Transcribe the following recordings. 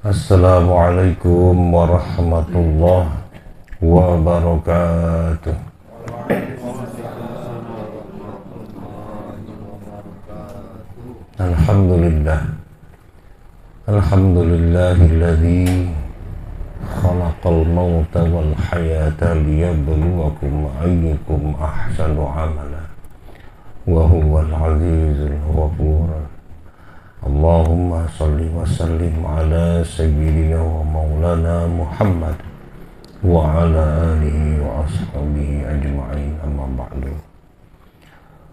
Assalamualaikum warahmatullahi wabarakatuh. Alhamdulillah. Alhamdulillahilladzi khalaqal mauta wal hayata liyabluwakum ayyukum ahsanu amala wa huwal azizul ghafur. Allahumma salli wa sallim ala sayyidina wa maulana Muhammad wa ala alihi wa ashabihi ajma'in, amma ba'du.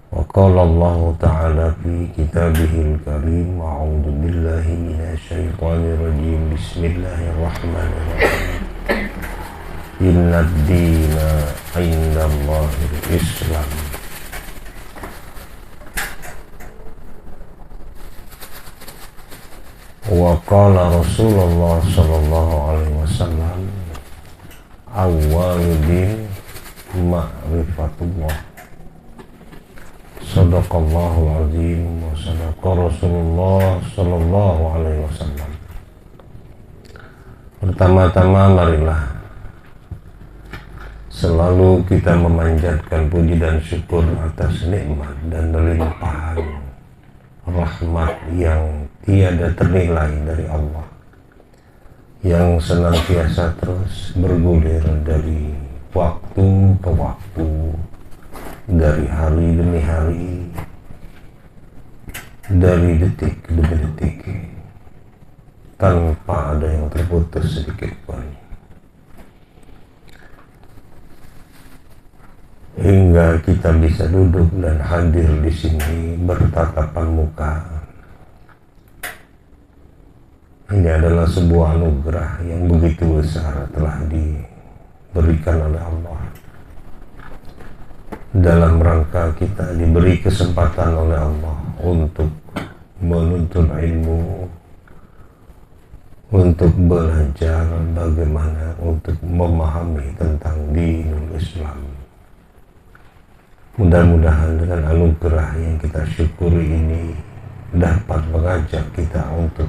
Wa qala Allah ta'ala fi kitabihil karim, a'udzu billahi minasy syaithanir rajim, bismillahirrahmanirrahim. Innad dina 'indallahil Islam. Wa qala Rasulullah sallallahu alaihi wasallam, awwaludin ma'rifatullah. Sadaqallahul azim wa sadaqa Rasulullah sallallahu alaihi wasallam. Pertama-tama marilah selalu kita memanjatkan puji dan syukur atas nikmat dan limpahan rahmat yang tiada ternilai dari Allah, yang senantiasa terus bergulir dari waktu ke waktu, dari hari demi hari, dari detik demi detik, tanpa ada yang terputus sedikit pun, hingga kita bisa duduk dan hadir di sini bertatapan muka. Ini adalah sebuah anugerah yang begitu besar telah diberikan oleh Allah, dalam rangka kita diberi kesempatan oleh Allah untuk menuntut ilmu, untuk belajar bagaimana untuk memahami tentang dinul Islam. Mudah-mudahan dengan anugerah yang kita syukuri ini dapat mengajak kita untuk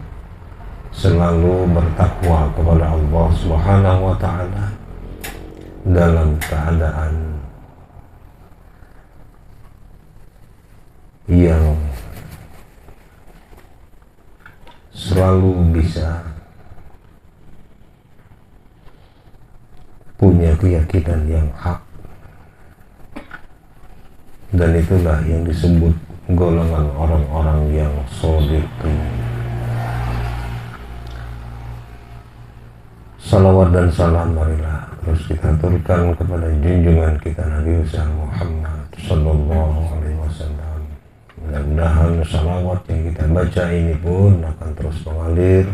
selalu bertakwa kepada Allah Subhanahu wa ta'ala dalam keadaan yang selalu bisa punya keyakinan yang hak. Dan itulah yang disebut golongan orang-orang yang shodiqin. Salawat dan salam marilah terus kita aturkan kepada junjungan kita Nabi besar Muhammad sallallahu alaihi wasallam. Mudah-mudahan salawat yang kita baca ini pun akan terus mengalir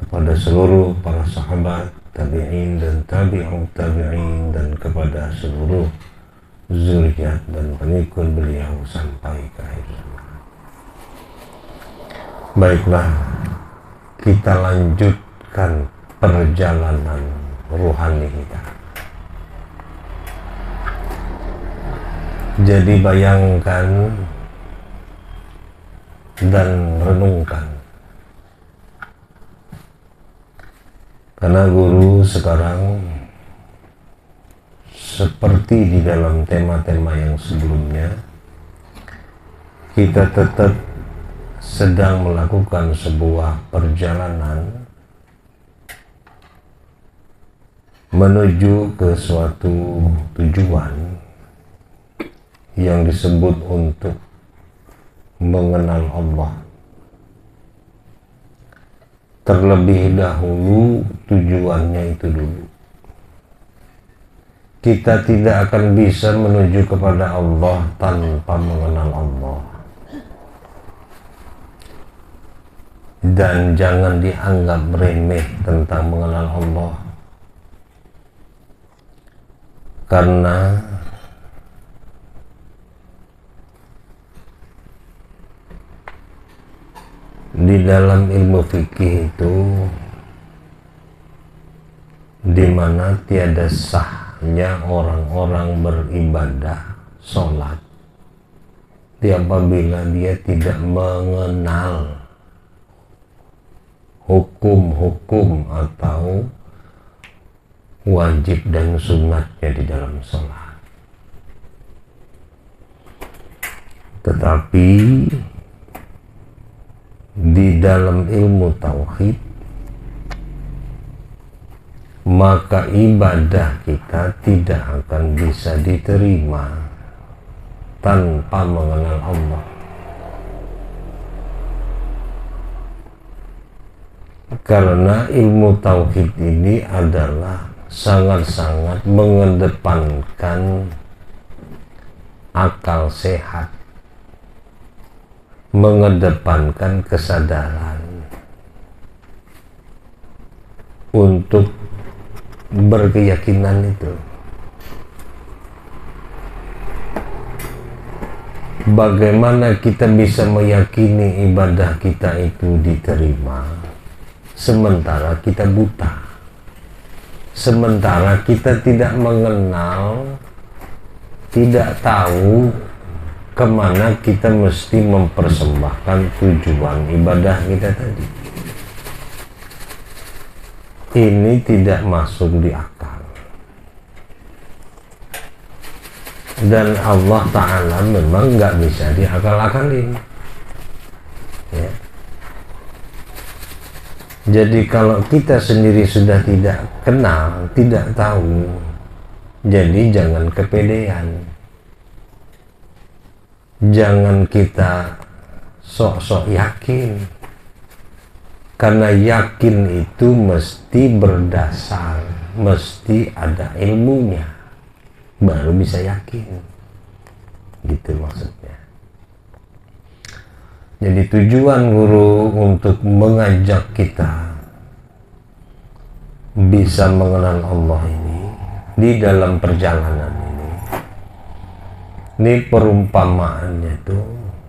kepada seluruh para sahabat, tabi'in dan tabi'ut tabi'in, dan kepada seluruh zuriat dan pengikut beliau sampai ke akhir zaman. Baiklah, kita lanjutkan perjalanan ruhani kita. Jadi bayangkan dan renungkan, karena guru sekarang seperti di dalam tema-tema yang sebelumnya, kita tetap sedang melakukan sebuah perjalanan menuju ke suatu tujuan yang disebut untuk mengenal Allah. Terlebih dahulu tujuannya itu dulu. Kita tidak akan bisa menuju kepada Allah tanpa mengenal Allah. Dan jangan dianggap remeh tentang mengenal Allah, karena di dalam ilmu fikih itu, di mana tiada sahnya orang-orang beribadah, sholat, apabila dia tidak mengenal hukum-hukum atau wajib dan sunatnya di dalam sholat. Tetapi di dalam ilmu tauhid, maka ibadah kita tidak akan bisa diterima tanpa mengenal Allah. Karena ilmu tauhid ini adalah sangat-sangat mengedepankan akal sehat, mengedepankan kesadaran untuk berkeyakinan itu. Bagaimana kita bisa meyakini ibadah kita itu diterima sementara kita buta, sementara kita tidak mengenal, tidak tahu kemana kita mesti mempersembahkan tujuan ibadah kita tadi. Ini tidak masuk di akal, dan Allah Ta'ala memang nggak bisa diakal-akalin, ya. Jadi kalau kita sendiri sudah tidak kenal, tidak tahu, jadi jangan kepedean, jangan kita sok-sok yakin. Karena yakin itu mesti berdasar, mesti ada ilmunya, baru bisa yakin. Gitu maksudnya. Jadi tujuan guru untuk mengajak kita bisa mengenal Allah ini di dalam perjalanan ini perumpamaannya tuh,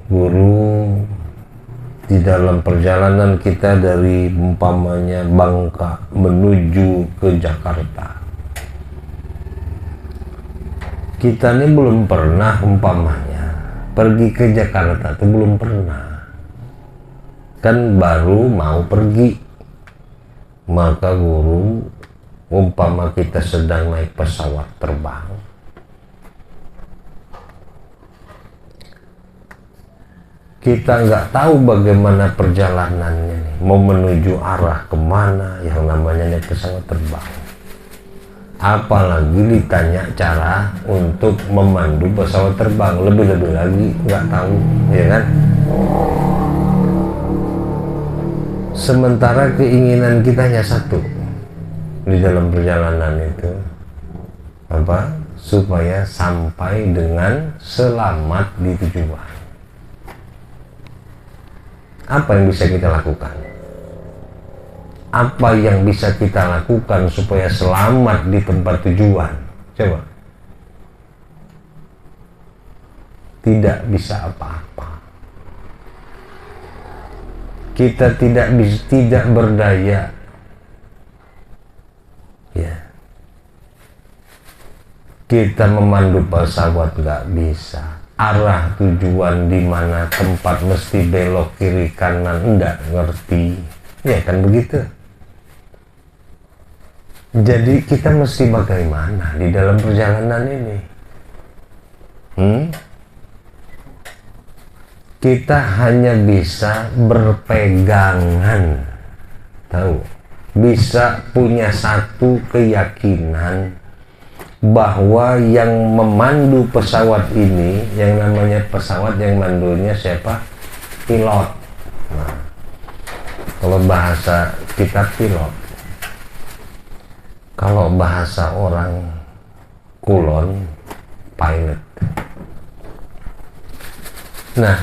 guru di dalam perjalanan kita dari umpamanya Bangka menuju ke Jakarta. Kita ini belum pernah umpamanya pergi ke Jakarta, itu belum pernah. Kan baru mau pergi. Maka guru, umpama kita sedang naik pesawat terbang, kita nggak tahu bagaimana perjalanannya nih, mau menuju arah kemana, yang namanya naik pesawat terbang. Apalagi ditanya cara untuk memandu pesawat terbang, lebih-lebih lagi nggak tahu, ya kan? Sementara keinginan kita hanya satu di dalam perjalanan itu, apa? Supaya sampai dengan selamat di tujuan. Apa yang bisa kita lakukan? Apa yang bisa kita lakukan supaya selamat di tempat tujuan? Coba. Tidak bisa apa-apa. Kita tidak berdaya. Ya. Kita memandu pesawat nggak bisa. Arah tujuan di mana tempat mesti belok kiri kanan enggak ngerti, ya kan begitu. Jadi kita mesti bagaimana di dalam perjalanan ini? Kita hanya bisa berpegangan, tahu? Bisa punya satu keyakinan bahwa yang memandu pesawat ini, yang namanya pesawat, yang mandunya siapa? Pilot. Nah, kalau bahasa kita pilot. Kalau bahasa orang kulon, pilot. Nah,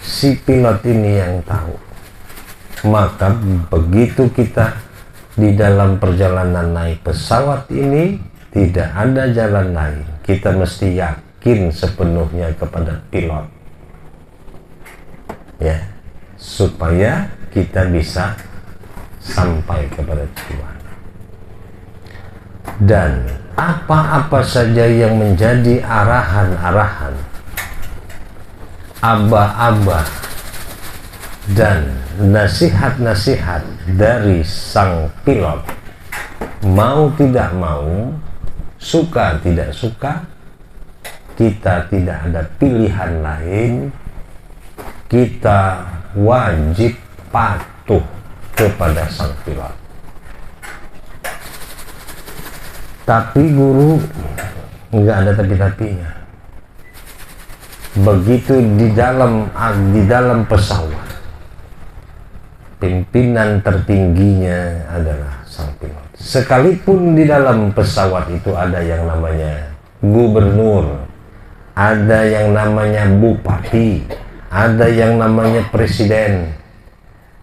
si pilot ini yang tahu. Maka begitu kita di dalam perjalanan naik pesawat ini, tidak ada jalan lain. Kita mesti yakin sepenuhnya kepada pilot, ya, supaya kita bisa sampai kepada tujuan. Dan apa-apa saja yang menjadi arahan-arahan, aba-aba Dan nasihat-nasihat dari sang pilot, mau tidak mau, suka tidak suka, kita tidak ada pilihan lain, kita wajib patuh kepada sang pilot. Tapi guru nggak ada tapi-tapinya. Begitu di dalam pesawat, pimpinan tertingginya adalah sang pilot. Sekalipun di dalam pesawat itu ada yang namanya gubernur, ada yang namanya bupati, ada yang namanya presiden.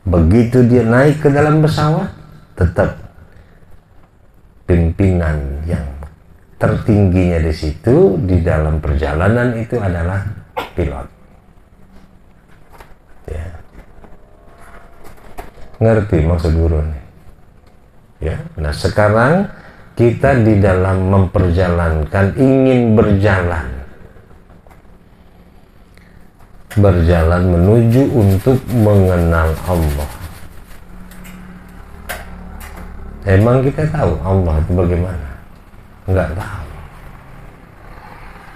Begitu dia naik ke dalam pesawat, tetap pimpinan yang tertingginya di situ di dalam perjalanan itu adalah pilot. Ya. Ngerti maksud guru nih? Ya. Nah sekarang kita di dalam memperjalankan, ingin berjalan menuju untuk mengenal Allah. Emang kita tahu Allah itu bagaimana? Nggak tahu.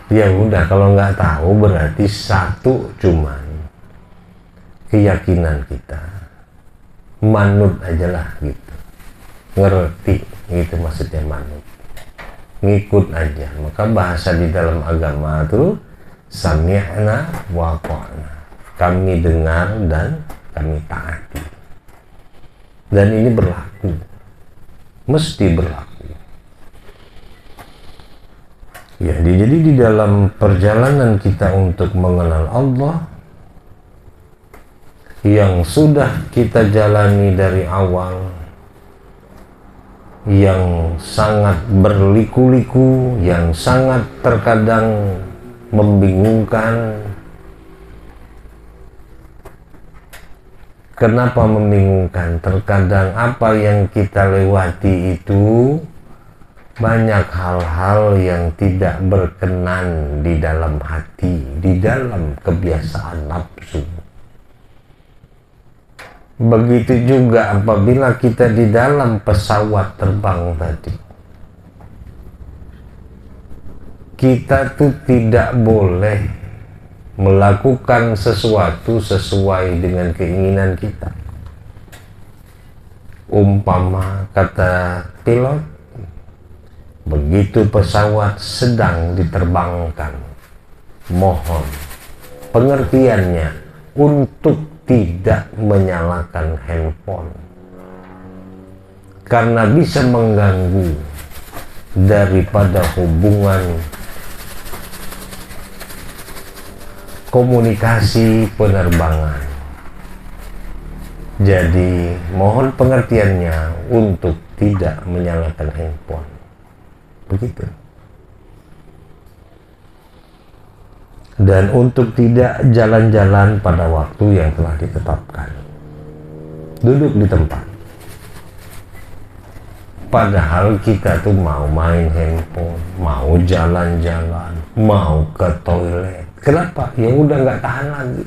Ya udah, kalau nggak tahu berarti satu cuman keyakinan kita, manut aja lah gitu, ngerti gitu maksudnya manut, ngikut aja. Maka bahasa di dalam agama itu sami'na wa ta'na, kami dengar dan kami taati. Dan ini berlaku, mesti berlaku. Ya, jadi di dalam perjalanan kita untuk mengenal Allah yang sudah kita jalani dari awal, yang sangat berliku-liku, yang sangat terkadang membingungkan. Kenapa membingungkan? Terkadang apa yang kita lewati itu banyak hal-hal yang tidak berkenan di dalam hati, di dalam kebiasaan nafsu. Begitu juga apabila kita di dalam pesawat terbang tadi, kita tuh tidak boleh melakukan sesuatu sesuai dengan keinginan kita. Umpama kata pilot, begitu pesawat sedang diterbangkan, mohon pengertiannya untuk tidak menyalakan handphone, karena bisa mengganggu daripada hubungan komunikasi penerbangan. Jadi mohon pengertiannya untuk tidak menyalakan handphone. Begitu. Dan untuk tidak jalan-jalan pada waktu yang telah ditetapkan. Duduk di tempat. Padahal kita tuh mau main handphone, mau jalan-jalan, mau ke toilet. Kenapa? Ya udah nggak tahan lagi.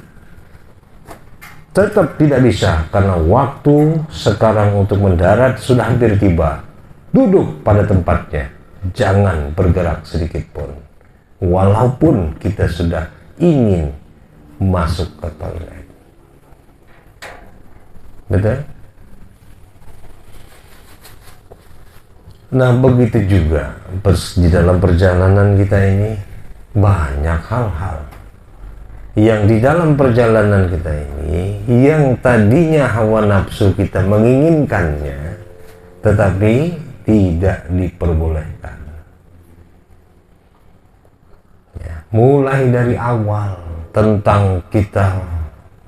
Tetap tidak bisa, karena waktu sekarang untuk mendarat sudah hampir tiba. Duduk pada tempatnya. Jangan bergerak sedikit pun, walaupun kita sudah ingin masuk ke toilet. Betul? Nah begitu juga di dalam perjalanan kita ini, banyak hal-hal yang di dalam perjalanan kita ini yang tadinya hawa nafsu kita menginginkannya, tetapi tidak diperbolehkan. Ya, mulai dari awal tentang kita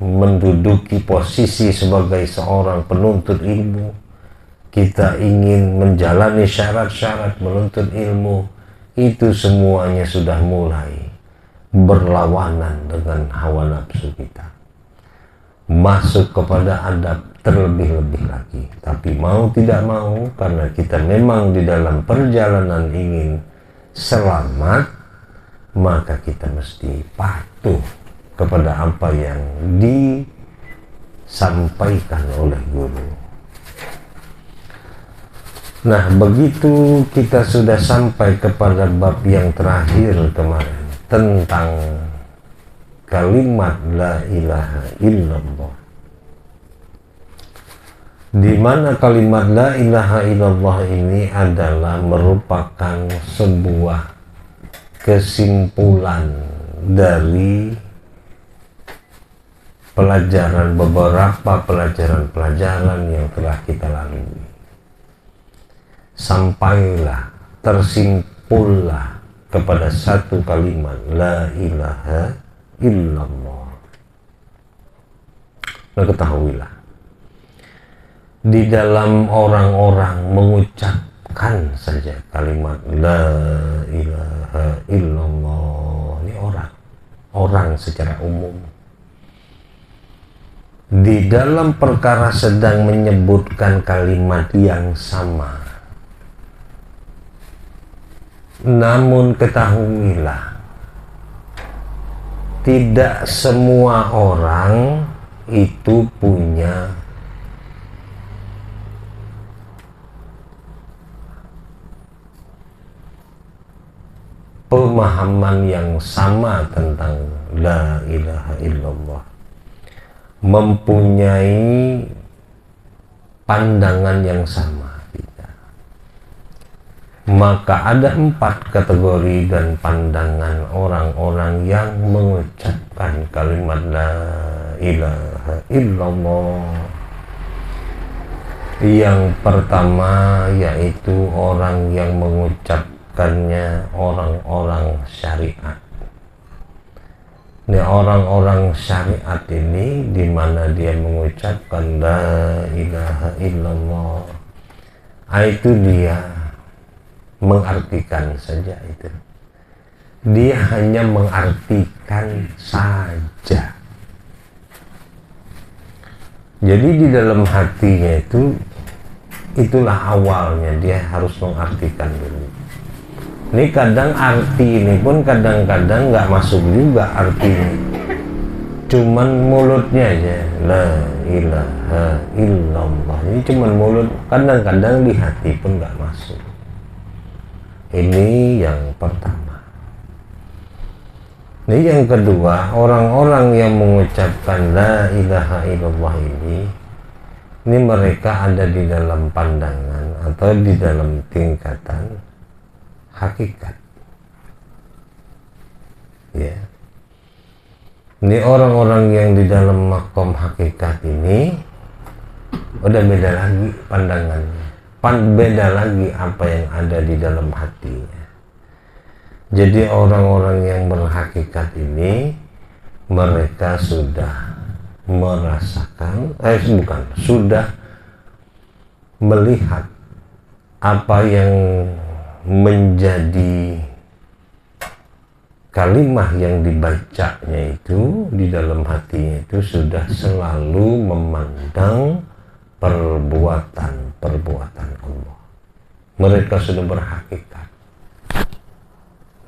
menduduki posisi sebagai seorang penuntut ilmu, kita ingin menjalani syarat-syarat menuntut ilmu, itu semuanya sudah mulai berlawanan dengan hawa nafsu kita, masuk kepada adab terlebih-lebih lagi. Tapi mau tidak mau, karena kita memang di dalam perjalanan ingin selamat, maka kita mesti patuh kepada apa yang disampaikan oleh guru. Nah, begitu kita sudah sampai kepada bab yang terakhir kemarin tentang kalimat la ilaha illallah, di mana kalimat la ilaha illallah ini adalah merupakan sebuah kesimpulan dari beberapa pelajaran yang telah kita lalui. Sampailah, tersimpullah kepada satu kalimat la ilaha illallah. Nah, ketahuilah, di dalam orang-orang mengucapkan saja kalimat la ilaha illallah, ini orang secara umum, di dalam perkara sedang menyebutkan kalimat yang sama. Namun ketahuilah, tidak semua orang itu punya pemahaman yang sama tentang la ilaha illallah, mempunyai pandangan yang sama. Maka ada 4 kategori dan pandangan orang-orang yang mengucapkan kalimat la ilaha illallah. Yang pertama yaitu orang yang mengucapkannya orang-orang syariat. Ini orang-orang syariat ini di mana dia mengucapkan la ilaha illallah, itu dia mengartikan saja itu. Dia hanya mengartikan saja. Jadi di dalam hatinya itulah awalnya, dia harus mengartikan dulu. Ini kadang arti ini pun kadang-kadang nggak masuk juga artinya. Cuman mulutnya aja la ilaha illallah. Ini cuman mulut, kadang-kadang di hati pun nggak masuk. Ini yang pertama. Ini yang kedua, orang-orang yang mengucapkan la ilaha illallah ini mereka ada di dalam pandangan atau di dalam tingkatan hakikat. Ya. Ini orang-orang yang di dalam makom hakikat ini udah beda lagi pandangannya. Beda lagi apa yang ada di dalam hatinya. Jadi orang-orang yang berhakikat ini mereka sudah merasakan, sudah melihat apa yang menjadi kalimah yang dibacanya itu di dalam hatinya itu sudah selalu memandang perbuatan Allah. Mereka sudah berhakikat.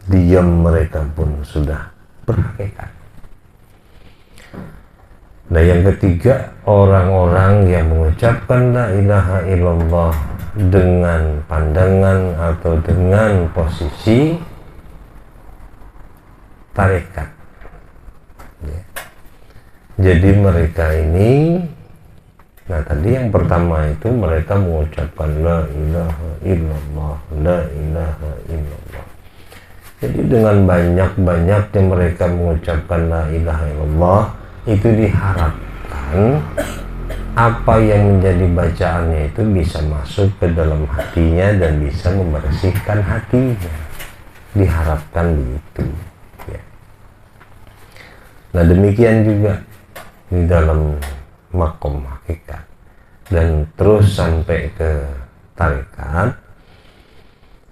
Diam mereka pun sudah berhakikat. Nah, yang ketiga, orang-orang yang mengucapkan la ilaha illallah dengan pandangan atau dengan posisi tarekat. Ya. Jadi mereka ini, nah tadi yang pertama itu mereka mengucapkan la ilaha illallah, la ilaha illallah. Jadi dengan banyak-banyaknya mereka mengucapkan la ilaha illallah, itu diharapkan apa yang menjadi bacaannya itu bisa masuk ke dalam hatinya dan bisa membersihkan hatinya. Diharapkan begitu. Ya. Nah, demikian juga di dalam makom hakikat dan terus sampai ke tarekat.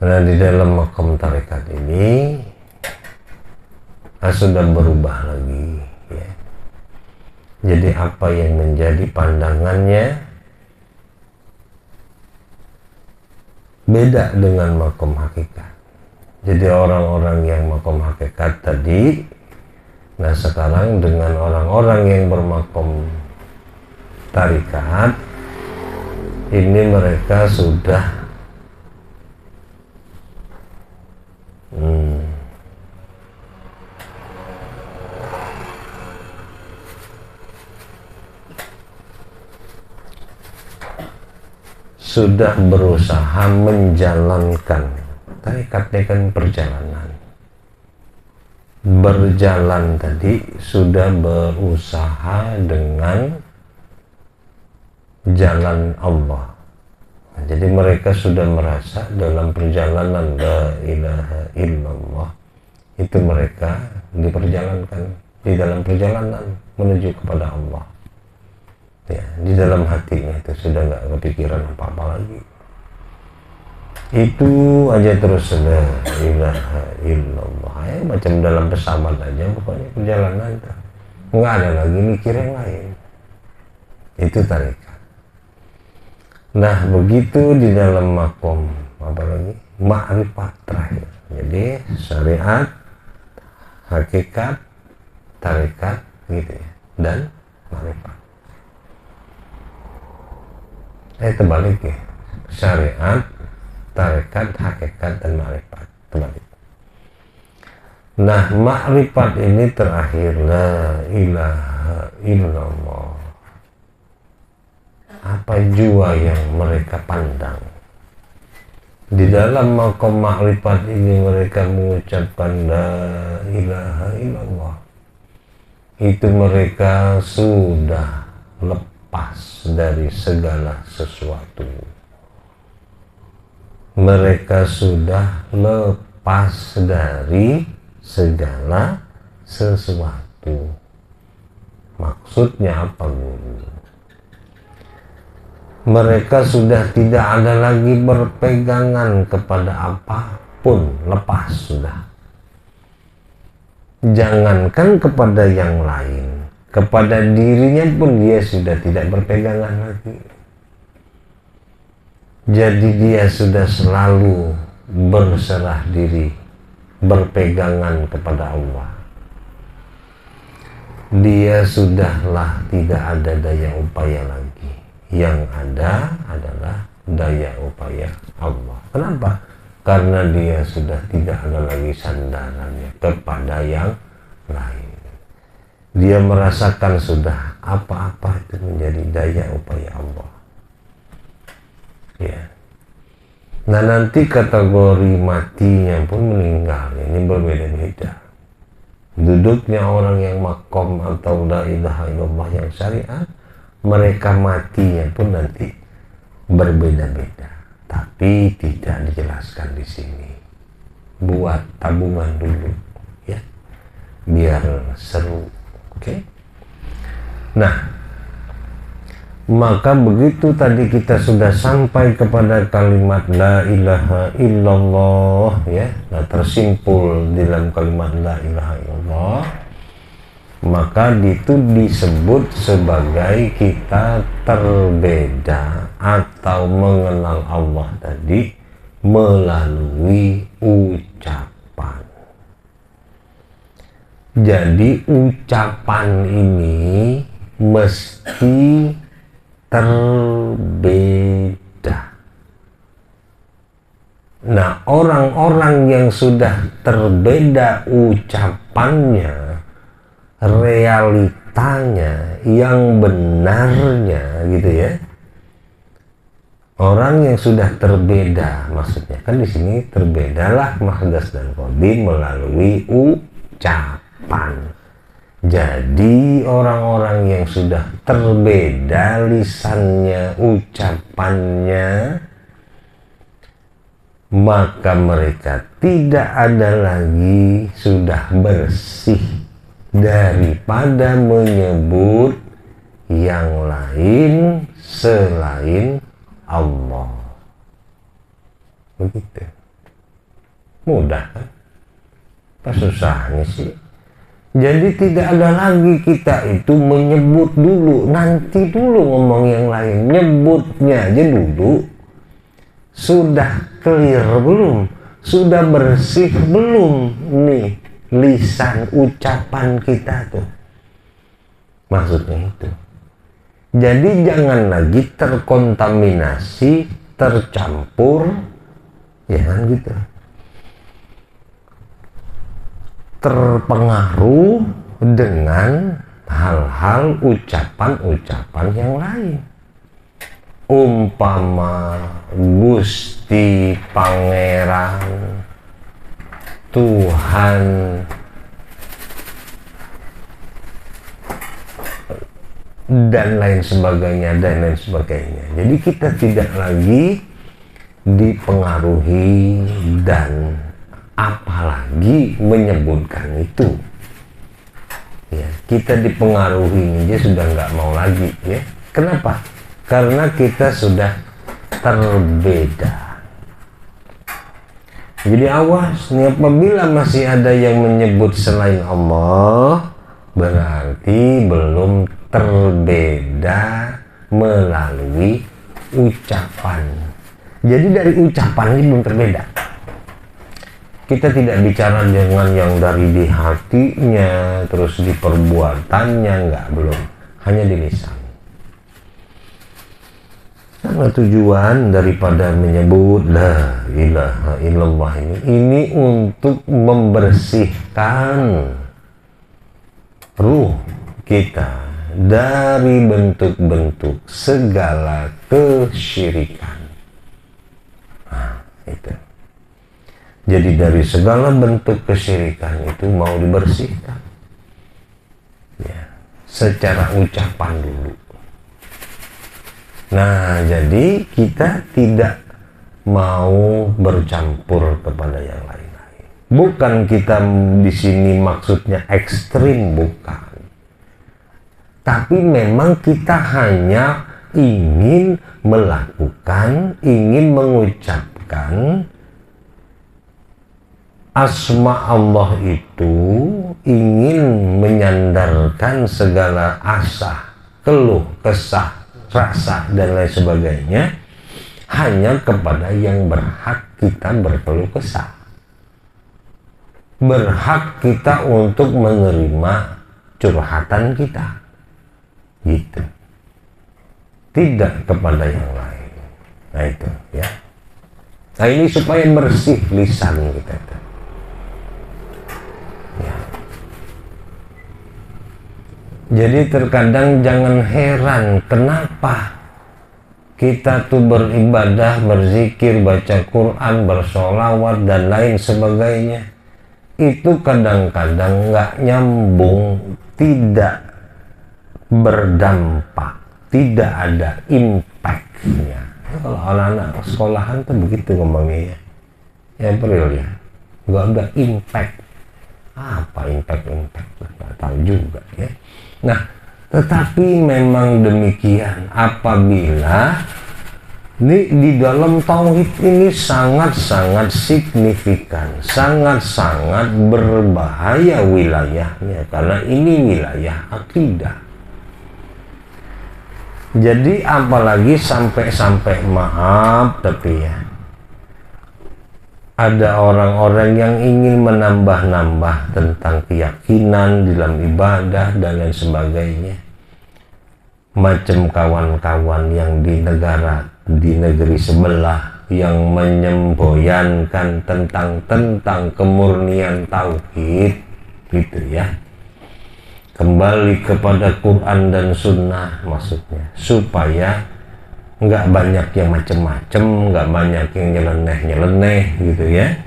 Nah, di dalam makom tarekat ini sudah berubah lagi, ya. Jadi apa yang menjadi pandangannya beda dengan makom hakikat. Jadi orang-orang yang makom hakikat tadi, nah sekarang dengan orang-orang yang bermakom tarikat ini mereka sudah sudah berusaha menjalankan. Tarikatnya kan perjalanan. Berjalan tadi sudah berusaha dengan jalan Allah. Nah, jadi mereka sudah merasa dalam perjalanan la ilaha illallah itu mereka diperjalankan di dalam perjalanan menuju kepada Allah. Ya, di dalam hatinya itu sudah nggak kepikiran apa-apa lagi. Itu aja terus la ilaha illallah. Ya, macam dalam pesawat aja pokoknya perjalanan itu. Nggak ada lagi mikir yang lain. Itu tarikat. Nah, begitu di dalam makom apa lagi? Ma'rifat terakhir. Jadi syariat, hakikat, tarikat gitu ya. Dan ma'rifat. Terbalik ya, syariat, tarekat, hakikat, dan ma'rifat. Terbalik. Nah, ma'rifat ini terakhir, la ilaha illallah. Apa jua yang mereka pandang? Di dalam makom ma'rifat ini mereka mengucapkan la ilaha illallah. Itu mereka sudah lepas dari segala sesuatu. Mereka sudah lepas dari segala sesuatu. Maksudnya apa, Guru? Mereka sudah tidak ada lagi berpegangan kepada apapun, lepas sudah. Jangankan kepada yang lain, kepada dirinya pun dia sudah tidak berpegangan lagi. Jadi dia sudah selalu berserah diri, berpegangan kepada Allah. Dia sudahlah tidak ada daya upaya lagi. Yang ada adalah daya upaya Allah. Kenapa? Karena dia sudah tidak ada lagi sandarannya kepada yang lain. Dia merasakan sudah apa-apa itu menjadi daya upaya Allah. Ya. Nah, nanti kategori matinya pun meninggal. Ini berbeda-beda. Duduknya orang yang makom atau la ilaha illallah yang syariat, mereka matinya pun nanti berbeda-beda. Tapi tidak dijelaskan di sini. Buat tabungan dulu, ya, biar seru. Oke. Nah, maka begitu tadi kita sudah sampai kepada kalimat la ilaha illallah, ya. Nah, tersimpul di dalam kalimat la ilaha illallah, maka itu disebut sebagai kita terbeda atau mengenal Allah tadi melalui ucapan. Jadi ucapan ini mesti terbeda. Nah, orang-orang yang sudah terbeda ucapannya, realitanya, yang benarnya gitu ya. Orang yang sudah terbeda, maksudnya kan di sini terbedalah mahdas dan qadim melalui ucapan. Jadi orang-orang yang sudah terbeda lisannya, ucapannya, maka mereka tidak ada lagi sudah bersih daripada menyebut yang lain selain Allah. Begitu. Mudah kan? Apa susahnya sih? Jadi tidak ada lagi kita itu menyebut dulu, nanti dulu ngomong yang lain. Nyebutnya aja dulu. Sudah clear belum? Sudah bersih belum nih lisan ucapan kita tuh? Maksudnya itu. Jadi jangan lagi terkontaminasi, tercampur, ya kan gitu, terpengaruh dengan hal-hal ucapan-ucapan yang lain. Umpama Gusti Pangeran Tuhan dan lain sebagainya. Jadi kita tidak lagi dipengaruhi dan apalagi menyebutkan itu. Ya, kita dipengaruhi aja sudah nggak mau lagi, ya. Kenapa? Karena kita sudah terbeda. Jadi awas nih, apabila masih ada yang menyebut selain Allah, berarti belum terbeda melalui ucapan. Jadi dari ucapan ini belum terbeda. Kita tidak bicara dengan yang dari di hatinya, terus di perbuatannya, enggak, belum. Hanya di lisan. Karena tujuan daripada menyebut la ilaha illallah ini untuk membersihkan ruh kita dari bentuk-bentuk segala kesyirikan. Nah, itu. Jadi dari segala bentuk kesyirikan itu mau dibersihkan, ya, secara ucapan dulu. Nah, jadi kita tidak mau bercampur kepada yang lain-lain. Bukan kita di sini maksudnya ekstrim, bukan. Tapi memang kita hanya ingin melakukan, ingin mengucapkan asma Allah itu, ingin menyandarkan segala asa, keluh, kesah, rasa, dan lain sebagainya hanya kepada yang berhak kita berkeluh kesah. Berhak kita untuk menerima curhatan kita. Gitu. Tidak kepada yang lain. Nah itu, ya. Nah ini supaya bersih lisan kita. Ya. Jadi terkadang jangan heran kenapa kita tuh beribadah, berzikir, baca Quran, bersolawat, dan lain sebagainya. Itu kadang-kadang nggak nyambung, tidak berdampak, tidak ada impact-nya. Kalau anak-anak sekolahan tuh begitu ngomongnya, ya April ya, nggak ada impact. Apa impact? Nggak tahu juga, ya. Nah, tetapi memang demikian apabila di dalam tauhid ini sangat-sangat signifikan, sangat-sangat berbahaya wilayahnya, karena ini wilayah akidah. Jadi apalagi sampai maaf, tapi ya ada orang-orang yang ingin menambah-nambah tentang keyakinan dalam ibadah dan lain sebagainya. Macam kawan-kawan yang di negeri sebelah yang menyemboyankan tentang kemurnian tauhid, gitu ya. Kembali kepada Quran dan Sunnah maksudnya, supaya nggak banyak yang macem-macem, nggak banyak yang nyeleneh gitu ya.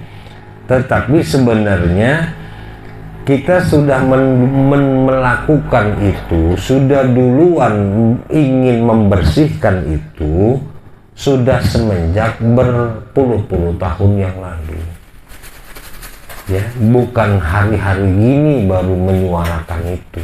Tetapi sebenarnya kita sudah melakukan itu, sudah duluan ingin membersihkan itu, sudah semenjak berpuluh-puluh tahun yang lalu. Ya, bukan hari-hari ini baru menyuarakan itu.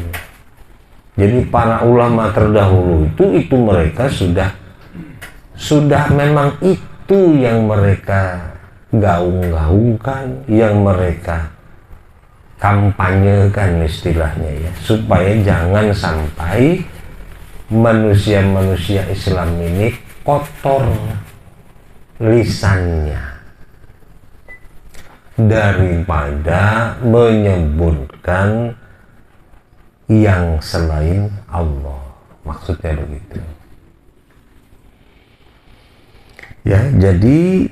Jadi para ulama terdahulu itu mereka sudah memang itu yang mereka gaung-gaungkan, yang mereka kampanyekan istilahnya ya, supaya jangan sampai manusia-manusia Islam ini kotor lisannya daripada menyebutkan yang selain Allah. maksudnya begitu. Ya, jadi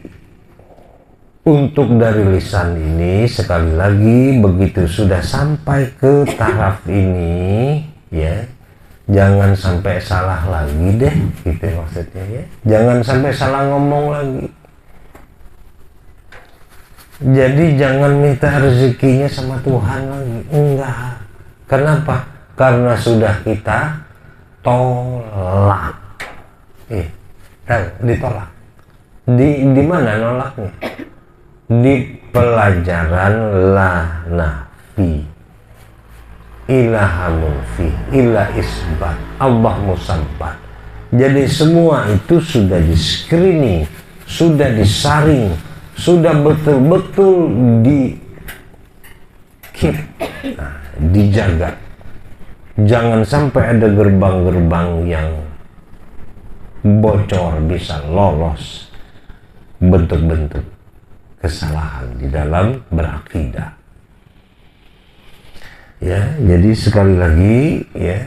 untuk dari lisan ini sekali lagi begitu sudah sampai ke taraf ini ya, jangan sampai salah lagi deh gitu maksudnya ya. Jangan sampai salah ngomong lagi. Jadi jangan minta rezekinya sama Tuhan lagi. Enggak. Kenapa? Karena sudah kita tolak. Ditolak. Di mana nolaknya? Di pelajaran la nafi ilaha munfi ila isbat Allah musabbat. Jadi semua itu sudah di screening, sudah disaring, sudah betul-betul di keep, dijaga. Jangan sampai ada gerbang-gerbang yang bocor, bisa lolos bentuk-bentuk kesalahan di dalam berakidah. Ya, jadi sekali lagi ya,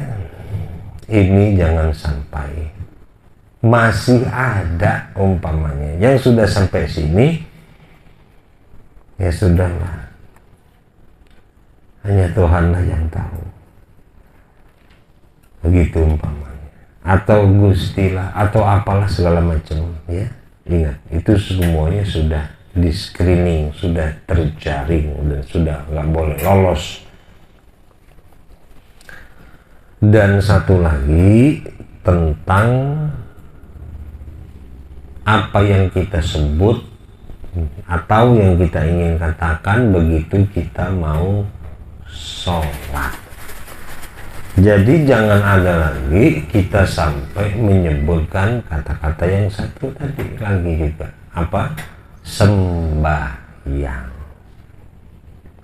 ini jangan sampai masih ada umpamanya yang sudah sampai sini, ya sudahlah, hanya Tuhanlah yang tahu, begitu umpamanya, atau Gustilah atau apalah segala macam ya. Ingat, itu semuanya sudah di screening, sudah terjaring dan sudah nggak boleh lolos. Dan satu lagi tentang apa yang kita sebut atau yang kita ingin katakan begitu kita mau sholat. Jadi jangan ada lagi kita sampai menyebutkan kata-kata yang satu tadi lagi juga. Apa? Sembahyang.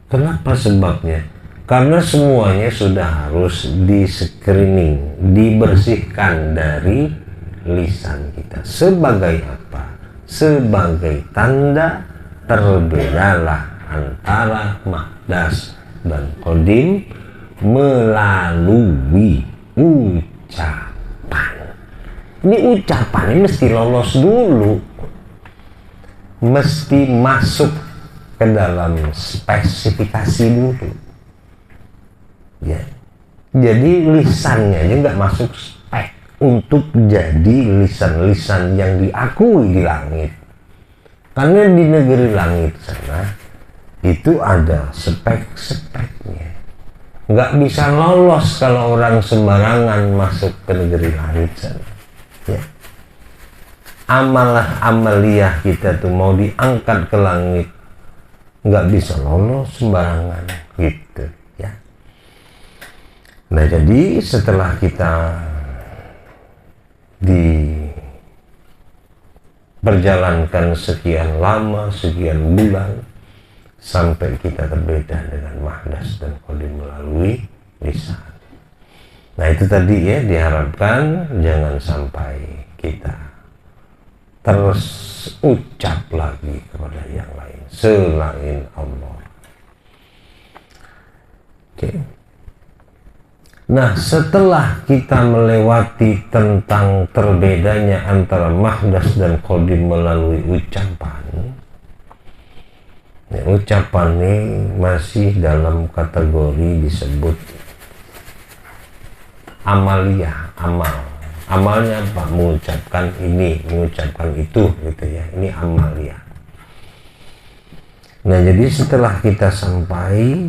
Kenapa sebabnya? Karena semuanya sudah harus di-screening, dibersihkan dari lisan kita. Sebagai apa? Sebagai tanda terbedalah antara mahdas dan qadim melalui ucapan. Ini ucapan ini mesti lolos dulu, mesti masuk ke dalam spesifikasi dulu ya. Jadi lisannya aja nggak masuk spek untuk jadi lisan-lisan yang diakui di langit, karena di negeri langit sana itu ada spek-speknya. Nggak bisa lolos kalau orang sembarangan masuk ke negeri langit sana ya. Amaliyah kita tuh mau diangkat ke langit nggak bisa lolos sembarangan gitu ya. Nah, jadi setelah kita diperjalankan sekian lama, sekian bulan, sampai kita terbeda dengan mahdas dan qadim melalui lisan. Nah, itu tadi ya, diharapkan jangan sampai kita terus ucap lagi kepada yang lain selain Allah. Oke. Nah, setelah kita melewati tentang terbedanya antara mahdas dan qadim melalui ucapan, ya, ucapan ini masih dalam kategori disebut amaliyah, amal. Amalnya apa? Mengucapkan ini, mengucapkan itu gitu ya. Ini amaliyah. Nah, jadi setelah kita sampai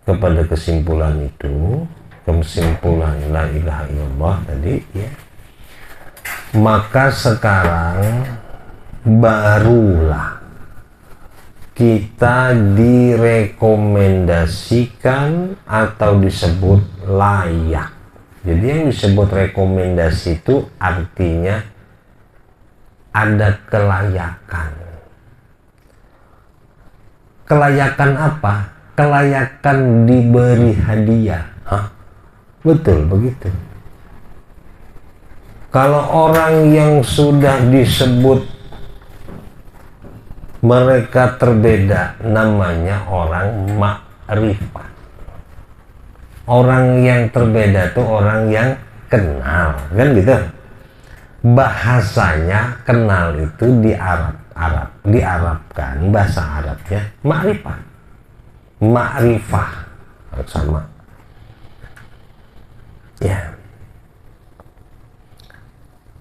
kepada kesimpulan itu, kesimpulan la ilaha illallah tadi ya, maka sekarang barulah kita direkomendasikan atau disebut layak. Jadi yang disebut rekomendasi itu artinya ada kelayakan. Kelayakan apa? Kelayakan diberi hadiah. Hah? Betul begitu. Kalau orang yang sudah disebut mereka terbeda, namanya orang ma'rifat. Orang yang terbeda itu orang yang kenal, kan gitu. Bahasanya kenal itu di diarabkan, bahasa Arabnya ma'rifah sama ya.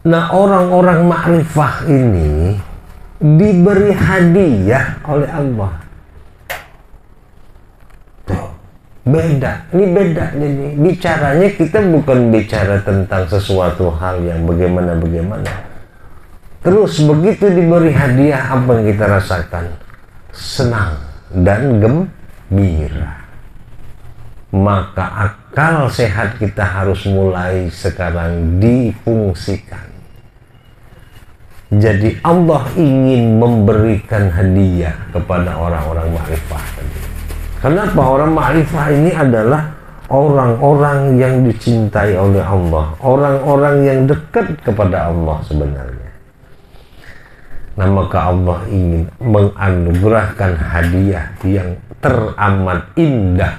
Nah, orang-orang ma'rifah ini diberi hadiah oleh Allah. Tuh, beda. Ini beda. Jadi bicaranya kita bukan bicara tentang sesuatu hal yang bagaimana-bagaimana. Terus begitu diberi hadiah, apa yang kita rasakan? Senang dan gembira. Maka akal sehat kita harus mulai sekarang difungsikan. Jadi Allah ingin memberikan hadiah kepada orang-orang ma'rifah tadi. Kenapa orang ma'rifah ini adalah orang-orang yang dicintai oleh Allah, orang-orang yang dekat kepada Allah sebenarnya. Nah, maka Allah ingin menganugerahkan hadiah yang teramat indah,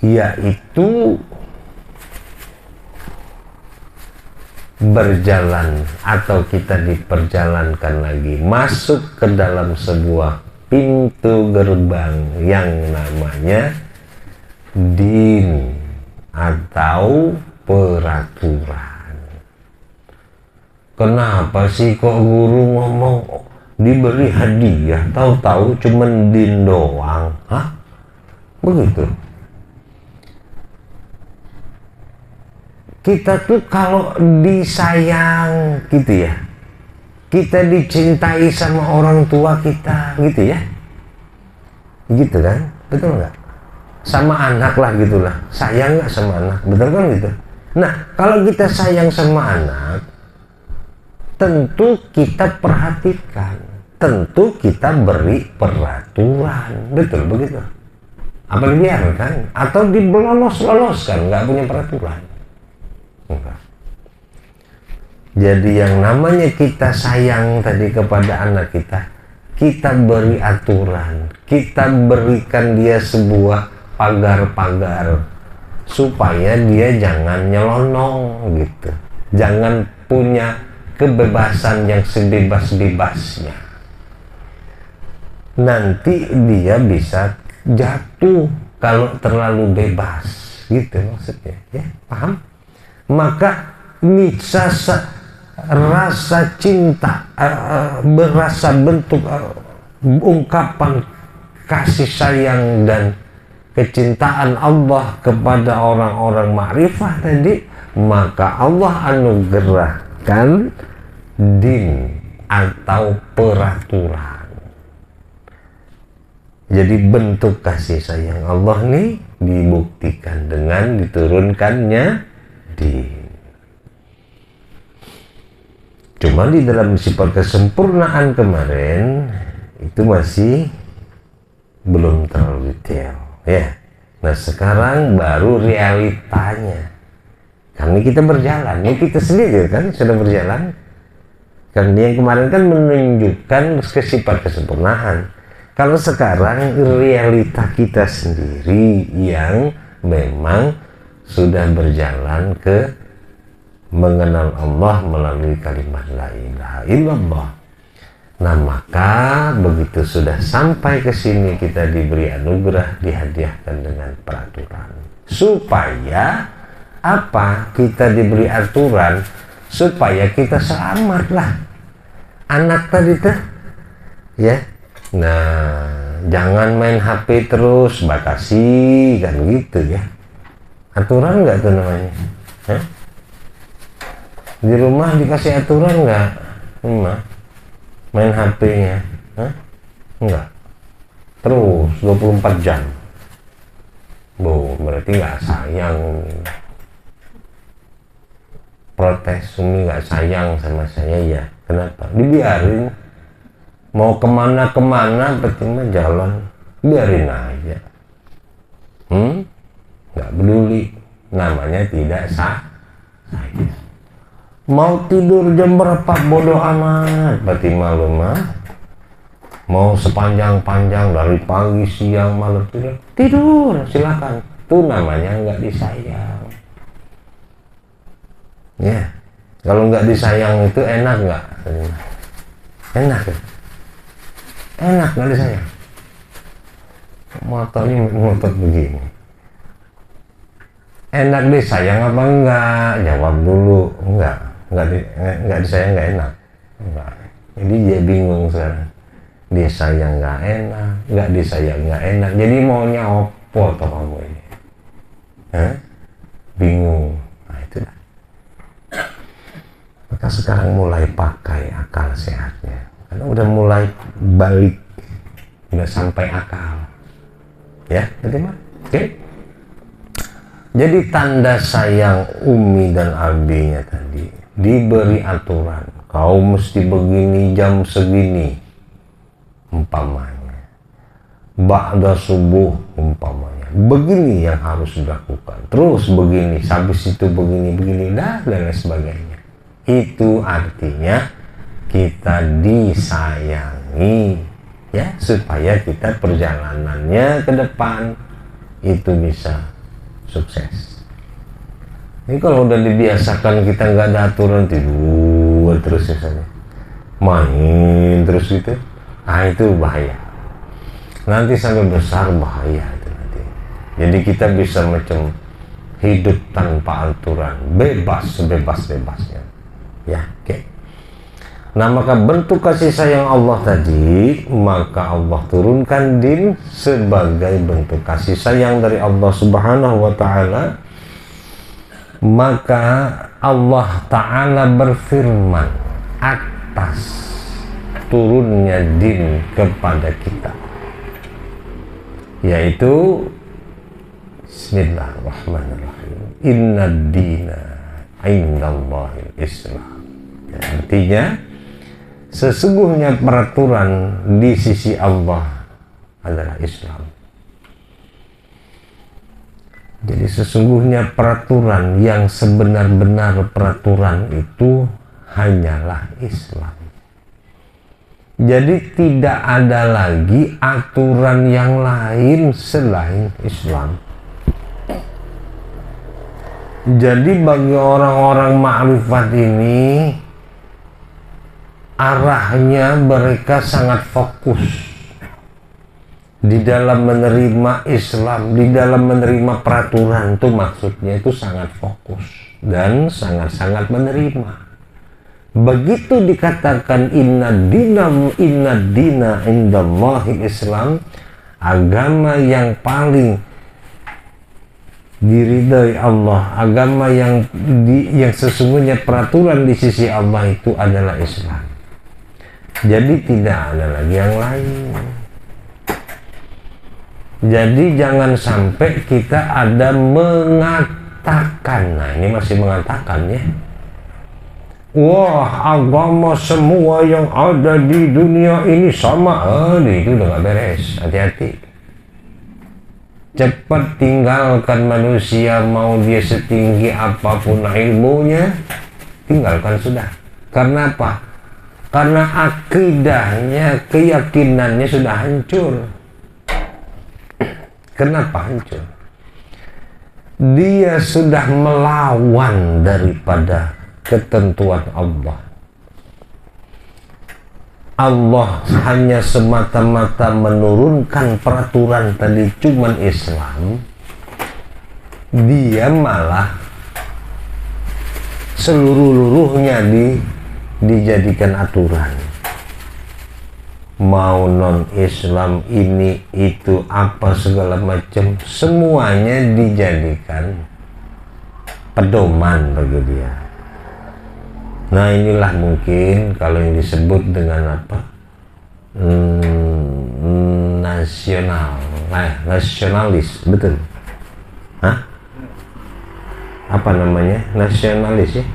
yaitu berjalan atau kita diperjalankan lagi masuk ke dalam sebuah pintu gerbang yang namanya din atau peraturan. Kenapa sih kok guru ngomong diberi hadiah, tahu-tahu cuman din doang? Hah? Begitu. Kita tuh kalau disayang gitu ya, kita dicintai sama orang tua kita gitu ya, gitu kan, betul nggak? Sama anak lah gitulah, sayang nggak sama anak, betul kan gitu. Nah, kalau kita sayang sama anak, tentu kita perhatikan, tentu kita beri peraturan, betul begitu. Apa dibiarkan atau dilolos-loloskan, nggak punya peraturan. Enggak. Jadi yang namanya kita sayang tadi kepada anak kita, kita beri aturan, kita berikan dia sebuah pagar-pagar supaya dia jangan nyelonong gitu, jangan punya kebebasan yang sebebas-bebasnya. Nanti dia bisa jatuh kalau terlalu bebas, gitu maksudnya, ya paham? Maka bisa rasa cinta, berasa bentuk ungkapan kasih sayang dan kecintaan Allah kepada orang-orang ma'rifah tadi, maka Allah anugerahkan din atau peraturan. Jadi bentuk kasih sayang Allah nih dibuktikan dengan diturunkannya din. Cuma di dalam sifat kesempurnaan kemarin itu masih belum terlalu detail ya. Nah, sekarang baru realitanya. Karena kita berjalan, ya kita sendiri kan sudah berjalan. Karena yang kemarin kan menunjukkan sifat kesempurnaan. Kalau sekarang realita kita sendiri yang memang sudah berjalan ke mengenal Allah melalui kalimat la ilaha illallah. Nah, maka begitu sudah sampai ke sini kita diberi anugerah, dihadiahkan dengan peraturan. Supaya apa? Kita diberi aturan supaya kita selamatlah. Anak tadi tuh ya. Nah, jangan main HP terus, batasi kan gitu ya. Aturan nggak tuh namanya? Hah? Di rumah dikasih aturan nggak? Main HP-nya? Hah? Enggak. Terus 24 jam. Berarti nggak sayang. Protes, Umi nggak sayang sama saya ya. Kenapa? Dibiarin. Mau kemana-kemana, percuma jalan. Biarin aja. Nggak peduli, namanya tidak sah. Mau tidur jam berapa bodoh amat, berarti malu mah. Mau sepanjang-panjang dari pagi siang malam tidur silakan. Itu namanya nggak disayang. Ya, kalau nggak disayang itu enak nggak? Enak ya? Enak nggak disayang? Motornya motor begini. Enak disayang apa enggak? Jawab dulu. Enggak disayang nggak enak. Enggak. Jadi dia bingung sekarang. Disayang nggak enak, nggak disayang nggak enak. Jadi maunya apa toh kamu ini? Bingung. Nah itu dah. Maka sekarang mulai pakai akal sehatnya. Karena udah mulai balik, udah sampai akal. Ya, bagaimana? Oke. Jadi tanda sayang Umi dan Abinya tadi diberi aturan. Kau mesti begini jam segini, umpamanya. Ba'da subuh, umpamanya. Begini yang harus dilakukan. Terus begini, habis itu begini, dan lain sebagainya. Itu artinya kita disayangi, ya, supaya kita perjalanannya ke depan itu bisa sukses. Ini kalau udah dibiasakan kita nggak ada aturan, tidur terus misalnya, main terus gitu, nah itu bahaya. Nanti sampai besar bahaya itu nanti. Jadi kita bisa macam hidup tanpa aturan, bebas sebebas-bebasnya. Ya, oke. Nah, maka bentuk kasih sayang Allah tadi, maka Allah turunkan din sebagai bentuk kasih sayang dari Allah Subhanahu wa Ta'ala. Maka Allah Ta'ala berfirman atas turunnya din kepada kita, yaitu Bismillahirrahmanirrahim, inna dina indallahil Islam. Ya, artinya sesungguhnya peraturan di sisi Allah adalah Islam. Jadi sesungguhnya peraturan yang sebenar-benar peraturan itu hanyalah Islam. Jadi tidak ada lagi aturan yang lain selain Islam. Jadi bagi orang-orang ma'rifat ini, arahnya mereka sangat fokus di dalam menerima Islam, di dalam menerima peraturan, itu maksudnya itu sangat fokus dan sangat-sangat menerima. Begitu dikatakan inna dina indallahi Islam, agama yang paling diridhai Allah, agama yang sesungguhnya peraturan di sisi Allah itu adalah Islam. Jadi tidak ada lagi yang lain. Jadi jangan sampai kita ada mengatakan, nah ini masih mengatakan ya, wah agama semua yang ada di dunia ini sama. Itu udah gak beres, hati-hati. Cepat tinggalkan manusia, mau dia setinggi apapun ilmunya, tinggalkan sudah. Karena apa? Karena akidahnya, keyakinannya sudah hancur. Kenapa hancur? Dia sudah melawan daripada ketentuan Allah. Allah hanya semata-mata menurunkan peraturan tadi cuman Islam, dia malah seluruh-luruhnya dijadikan aturan. Mau non-Islam ini itu apa segala macam, semuanya dijadikan pedoman bagi dia. Nah inilah mungkin kalau yang disebut dengan apa, nasionalis, betul? Hah? Apa namanya? Nasionalis ya?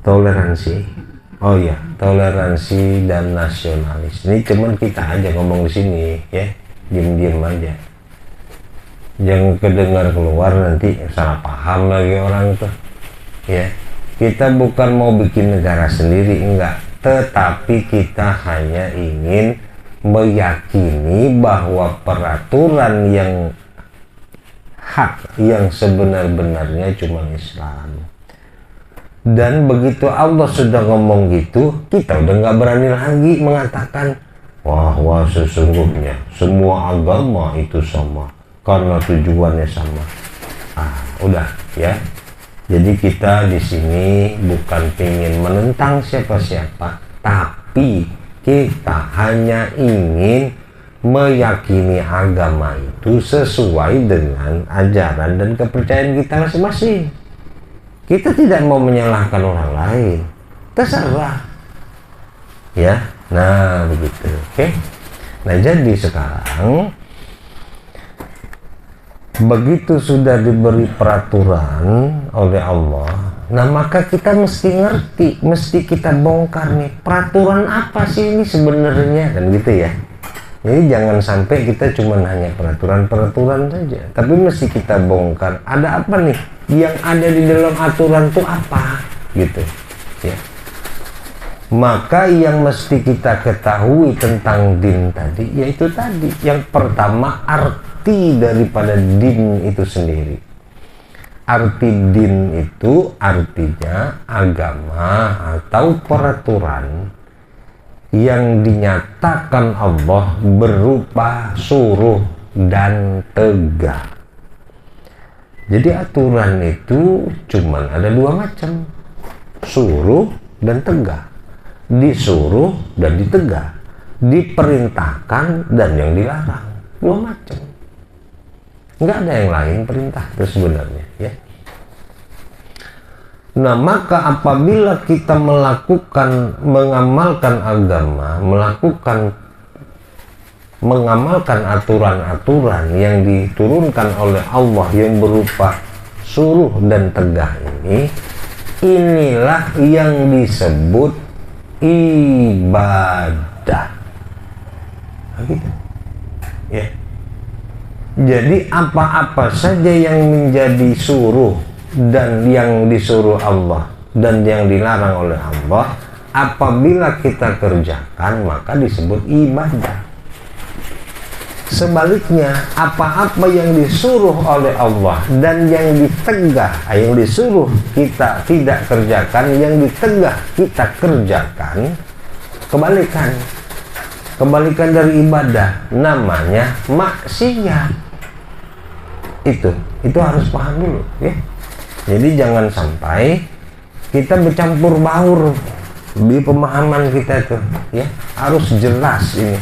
Toleransi. Oh ya, toleransi dan nasionalis. Ini cuman kita aja ngomong di sini ya, diem-diem aja. Jangan kedengar keluar nanti salah paham lagi orang itu. Ya, kita bukan mau bikin negara sendiri, enggak. Tetapi kita hanya ingin meyakini bahwa peraturan yang hak yang sebenar-benarnya cuma Islam. Dan begitu Allah sudah ngomong gitu, kita udah nggak berani lagi mengatakan wah sesungguhnya semua agama itu sama karena tujuannya sama. Udah ya. Jadi kita di sini bukan ingin menentang siapa-siapa, tapi kita hanya ingin meyakini agama itu sesuai dengan ajaran dan kepercayaan kita masing-masing. Kita tidak mau menyalahkan orang lain, terserah. Ya, nah begitu. Oke. Nah jadi sekarang begitu sudah diberi peraturan oleh Allah, nah maka kita mesti ngerti, mesti kita bongkar nih peraturan apa sih ini sebenarnya, kan gitu ya. Jadi jangan sampai kita cuma hanya peraturan-peraturan saja, tapi mesti kita bongkar ada apa nih yang ada di dalam aturan itu apa gitu ya. Maka yang mesti kita ketahui tentang din tadi, yaitu tadi yang pertama arti daripada din itu sendiri. Arti din itu artinya agama atau peraturan yang dinyatakan Allah berupa suruh dan tegah. Jadi aturan itu cuman ada dua macam, suruh dan tegah. Disuruh dan ditegah, diperintahkan dan yang dilarang, dua macam. Nggak ada yang lain perintah itu sebenarnya ya. Nah maka apabila kita mengamalkan agama, mengamalkan aturan-aturan yang diturunkan oleh Allah yang berupa suruh dan tegah ini, inilah yang disebut ibadah. Gitu. Ya. Jadi apa-apa saja yang menjadi suruh dan yang disuruh Allah dan yang dilarang oleh Allah, apabila kita kerjakan maka disebut ibadah. Sebaliknya, apa-apa yang disuruh oleh Allah dan yang ditegah, yang disuruh kita tidak kerjakan, yang ditegah kita kerjakan, kebalikan dari ibadah, namanya maksiat. Itu harus paham dulu ya. Jadi jangan sampai kita bercampur baur di pemahaman kita tuh ya, harus jelas ini.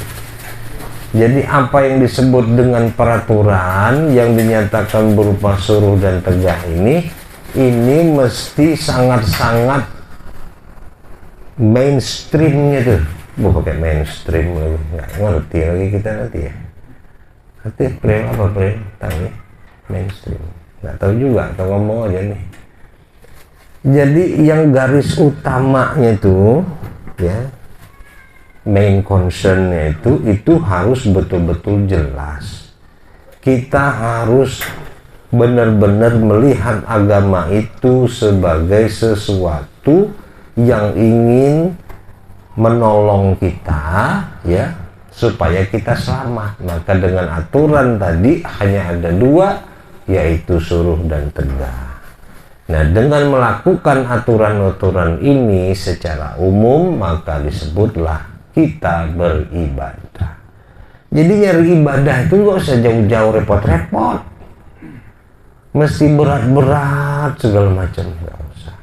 Jadi apa yang disebut dengan peraturan yang dinyatakan berupa suruh dan tegah ini mesti sangat-sangat mainstreamnya tuh. Pakai mainstream lagi, nggak ngerti lagi kita nanti ya. Nanti frame apa frame? Tahu ya? Mainstream. Nggak tahu juga, atau ngomong aja nih. Jadi yang garis utamanya tuh ya, main concernnya itu harus betul-betul jelas. Kita harus benar-benar melihat agama itu sebagai sesuatu yang ingin menolong kita ya, supaya kita selamat. Maka dengan aturan tadi hanya ada dua, yaitu suruh dan tegah. Nah, dengan melakukan aturan-aturan ini secara umum, maka disebutlah kita beribadah. Jadi nyari ibadah itu gak usah jauh-jauh repot-repot, mesti berat-berat segala macam, gak usah.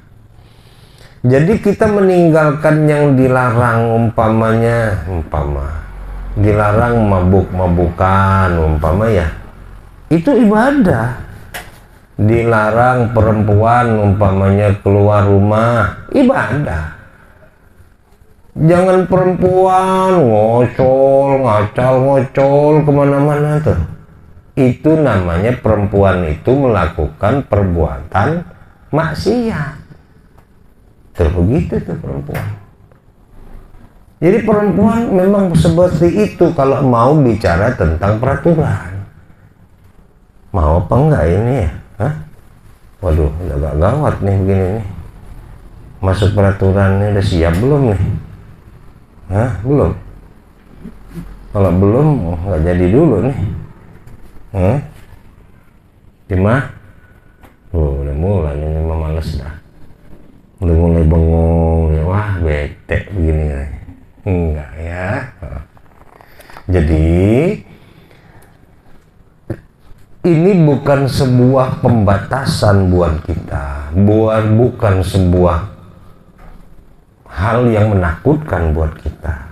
Jadi kita meninggalkan yang dilarang, dilarang mabuk-mabukan ya, itu ibadah. Dilarang perempuan umpamanya keluar rumah, ibadah. Jangan perempuan ngocol kemana-mana tuh. Itu namanya perempuan itu melakukan perbuatan maksiat. Begitu tuh perempuan. Jadi perempuan memang seperti itu kalau mau bicara tentang peraturan. Mau apa enggak ini ya? Hah? Waduh, agak gawat nih begini nih. Masuk peraturannya udah siap belum nih? Hah? Belum? Kalau belum nggak jadi dulu nih. Cuma udah mulai ini mah males dah, udah mulai bengong ya, wah bete begini ya. Enggak ya. Jadi ini bukan sebuah pembatasan buat kita, bukan sebuah hal yang menakutkan buat kita,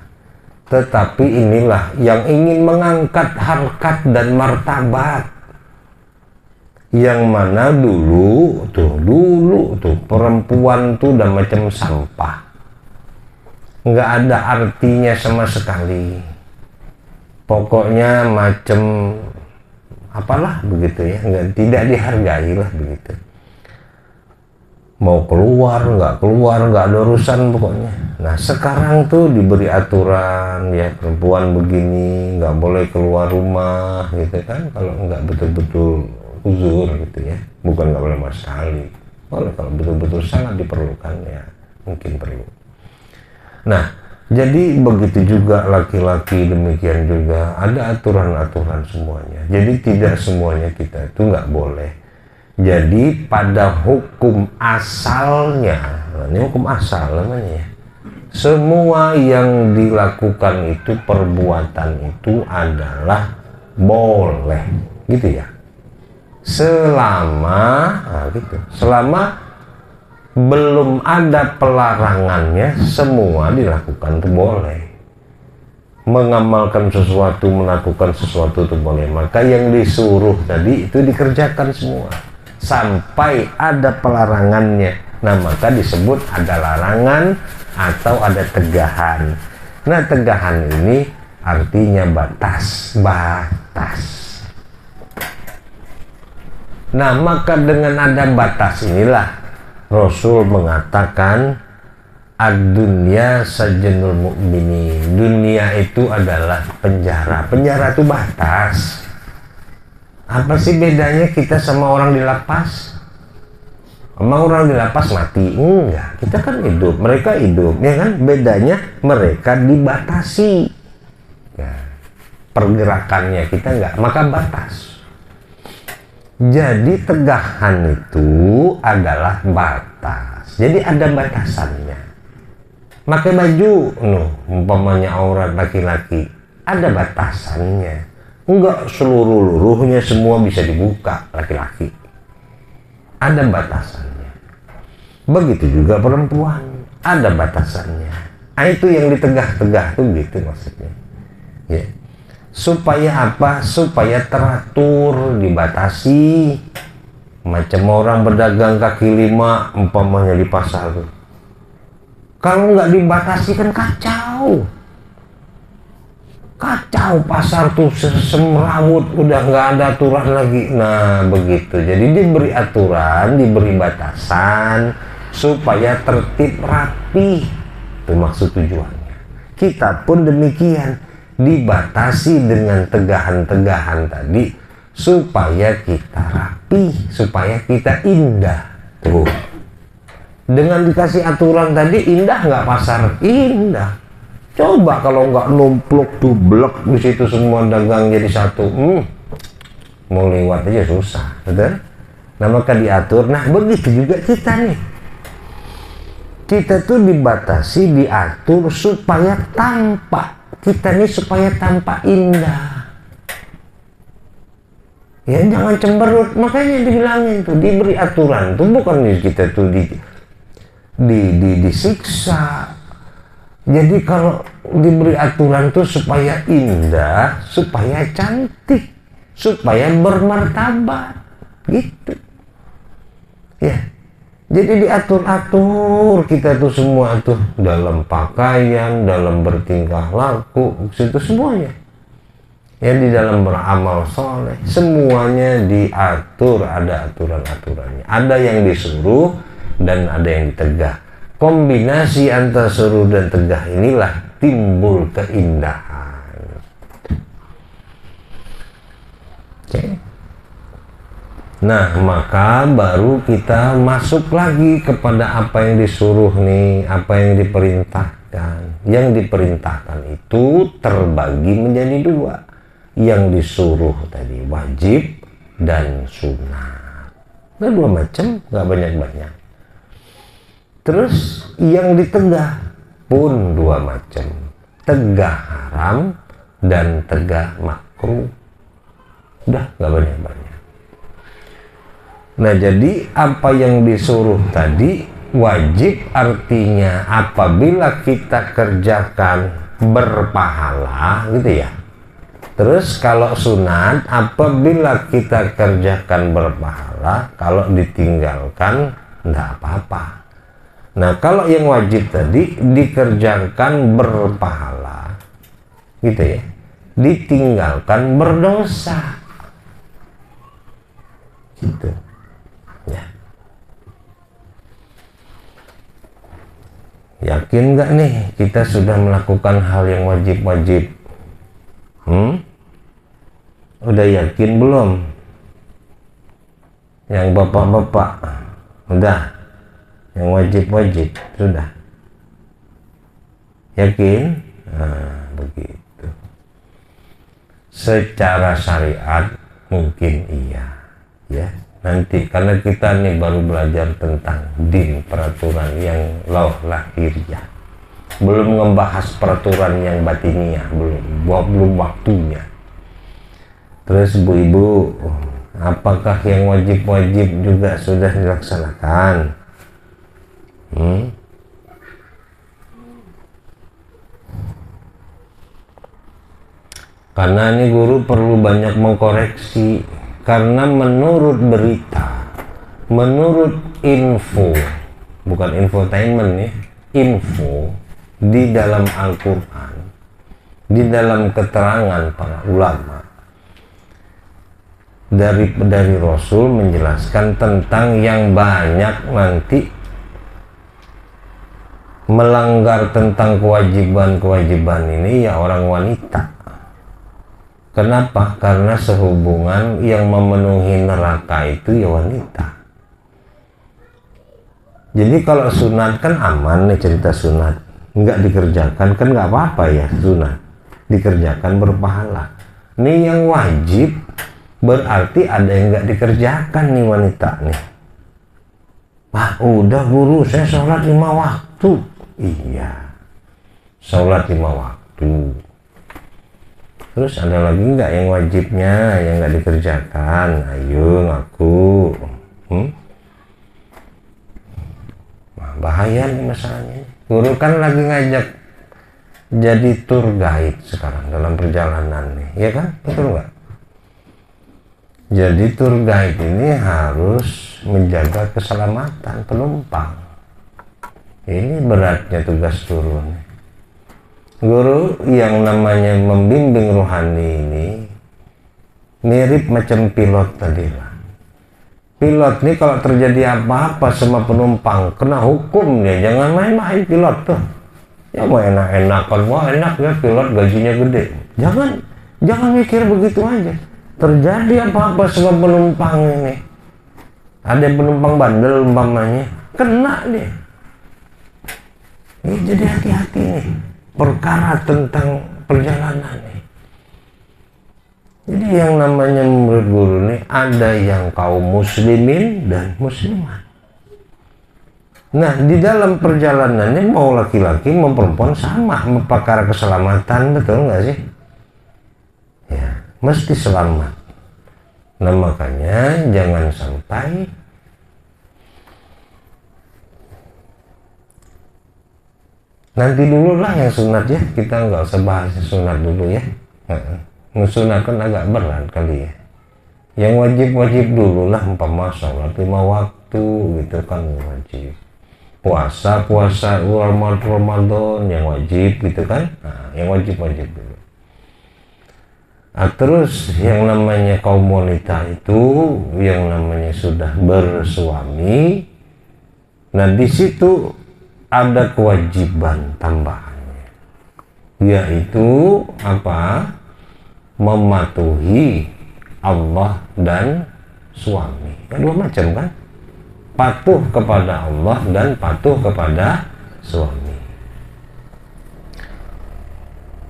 tetapi inilah yang ingin mengangkat harkat dan martabat. Yang mana dulu tuh perempuan tuh udah macam sampah, nggak ada artinya sama sekali, pokoknya macam apalah begitu ya, tidak dihargai lah begitu. Mau keluar nggak ada urusan pokoknya. Nah sekarang tuh diberi aturan ya, perempuan begini nggak boleh keluar rumah gitu kan, kalau nggak betul-betul uzur gitu ya, bukan nggak boleh sama sekali, boleh kalau betul-betul sangat diperlukan ya mungkin perlu. Nah jadi begitu juga laki-laki, demikian juga ada aturan-aturan semuanya. Jadi tidak semuanya kita itu nggak boleh. Jadi pada hukum asalnya, ini hukum asal namanya ya, semua yang dilakukan itu, perbuatan itu adalah boleh gitu ya, selama belum ada pelarangannya, semua dilakukan itu boleh. Mengamalkan sesuatu, melakukan sesuatu itu boleh. Maka yang disuruh tadi itu dikerjakan semua sampai ada pelarangannya. Nah maka disebut ada larangan atau ada tegahan. Nah tegahan ini artinya batas. Nah maka dengan ada batas inilah Rasul mengatakan ad-dunya sajnul mu'minin. Dunia itu adalah penjara. Penjara itu batas. Apa sih bedanya kita sama orang di lapas? Emang orang di lapas mati? Enggak, kita kan hidup, mereka hidup, ya kan? Bedanya mereka dibatasi ya, pergerakannya, kita enggak, maka batas. Jadi tegahan itu adalah batas. Jadi ada batasannya. Pakai baju, umpamanya aurat laki-laki, ada batasannya. Enggak seluruh-luruhnya semua bisa dibuka laki-laki. Ada batasannya. Begitu juga perempuan, ada batasannya. Nah, itu yang ditegah-tegah tuh gitu maksudnya. Ya. Supaya apa? Supaya teratur, dibatasi. Macam orang berdagang kaki lima umpamanya di pasar tuh. Kalau nggak dibatasi kan kacau. Kacau pasar tuh semrawut, udah nggak ada aturan lagi. Nah begitu, jadi diberi aturan, diberi batasan supaya tertib rapi, itu maksud tujuannya. Kita pun demikian, dibatasi dengan tegahan-tegahan tadi supaya kita rapi, supaya kita indah. Tuh, dengan dikasih aturan tadi indah nggak pasar? Indah. Coba kalau nggak numpluk dublek di situ semua dagang jadi satu, mau lewat aja susah, betul? Nah maka diatur. Nah begitu juga kita nih, kita tuh dibatasi, diatur supaya tampak kita nih, supaya tampak indah. Ya jangan cemberut, makanya dibilangin tuh diberi aturan tuh, bukan kita tuh disiksa. Jadi kalau diberi aturan tuh supaya indah, supaya cantik, supaya bermartabat, gitu. Ya, jadi diatur-atur kita tuh semua tuh dalam pakaian, dalam bertingkah laku, itu semuanya. Ya di dalam beramal soleh, semuanya diatur, ada aturan-aturannya. Ada yang disuruh dan ada yang ditegah. Kombinasi antara suruh dan tegah inilah timbul keindahan. Oke. Nah, maka baru kita masuk lagi kepada apa yang disuruh nih, apa yang diperintahkan. Yang diperintahkan itu terbagi menjadi dua. Yang disuruh tadi wajib, dan sunat. Nah, dua macam, nggak banyak-banyak. Terus yang ditegah pun dua macam, tegah haram dan tegah makruh. Udah nggak banyak-banyak. Nah, jadi apa yang disuruh tadi wajib, artinya apabila kita kerjakan berpahala gitu ya. Terus kalau sunat apabila kita kerjakan berpahala, kalau ditinggalkan enggak apa-apa. Nah, kalau yang wajib tadi dikerjakan berpahala gitu ya, ditinggalkan berdosa gitu ya. Yakin nggak nih kita sudah melakukan hal yang wajib-wajib? Udah yakin belum? Yang bapak-bapak udah? Yang wajib-wajib sudah yakin? Nah, begitu. Secara syariat mungkin iya ya, nanti karena kita nih baru belajar tentang din, peraturan yang lahiriah, belum membahas peraturan yang batiniah, belum waktunya. Terus ibu-ibu, apakah yang wajib-wajib juga sudah dilaksanakan? Karena ini guru perlu banyak mengkoreksi, karena menurut berita, menurut info, bukan infotainment ya, info di dalam Al-Quran, di dalam keterangan para ulama, dari Rasul menjelaskan tentang yang banyak nanti melanggar tentang kewajiban-kewajiban ini ya orang wanita. Kenapa? Karena sehubungan yang memenuhi neraka itu ya wanita. Jadi kalau sunat kan aman nih, cerita sunat nggak dikerjakan kan nggak apa-apa ya, sunat dikerjakan berpahala. Nih yang wajib berarti ada yang nggak dikerjakan nih wanita nih. Pak, udah guru saya sholat 5 waktu. Iya, sholat 5 waktu. Terus ada lagi nggak yang wajibnya yang nggak dikerjakan? Ayo ngaku. Nah, bahaya nih masalahnya. Guru kan lagi ngajak jadi tour guide sekarang dalam perjalanan nih, ya kan? Betul nggak? Jadi tour guide ini harus menjaga keselamatan penumpang. Ini beratnya tugas turun. Guru yang namanya membimbing rohani ini mirip macam pilot tadi lah. Pilot nih kalau terjadi apa-apa sama penumpang kena hukum dia, jangan main-main pilot tuh. Ya mau enak-enakan, wah enak ya pilot gajinya gede. Jangan mikir begitu aja. Terjadi apa-apa sama penumpang ini, ada penumpang bandel umpamanya, kena dia. Ini jadi hati-hati nih perkara tentang perjalanan nih. Jadi yang namanya menurut guru nih ada yang kaum muslimin dan muslimat. Nah, di dalam perjalanannya mau laki-laki mau perempuan sama perkara keselamatan, betul nggak sih? Ya, mesti selamat. Nah, makanya jangan sampai nanti dulu lah yang sunat ya, kita nggak usah bahas sunat dulu ya. Sunat kan agak berat kali ya. Yang wajib-wajib dulu lah, umpama sholat 5 waktu gitu kan wajib. Puasa Ramadan yang wajib gitu kan. Nah, yang wajib-wajib dulu. Nah, terus yang namanya kaum wanita itu yang namanya sudah bersuami. Nah, di situ ada kewajiban tambahannya, yaitu apa? Mematuhi Allah dan suami. Ya, dua macam kan? Patuh kepada Allah dan patuh kepada suami.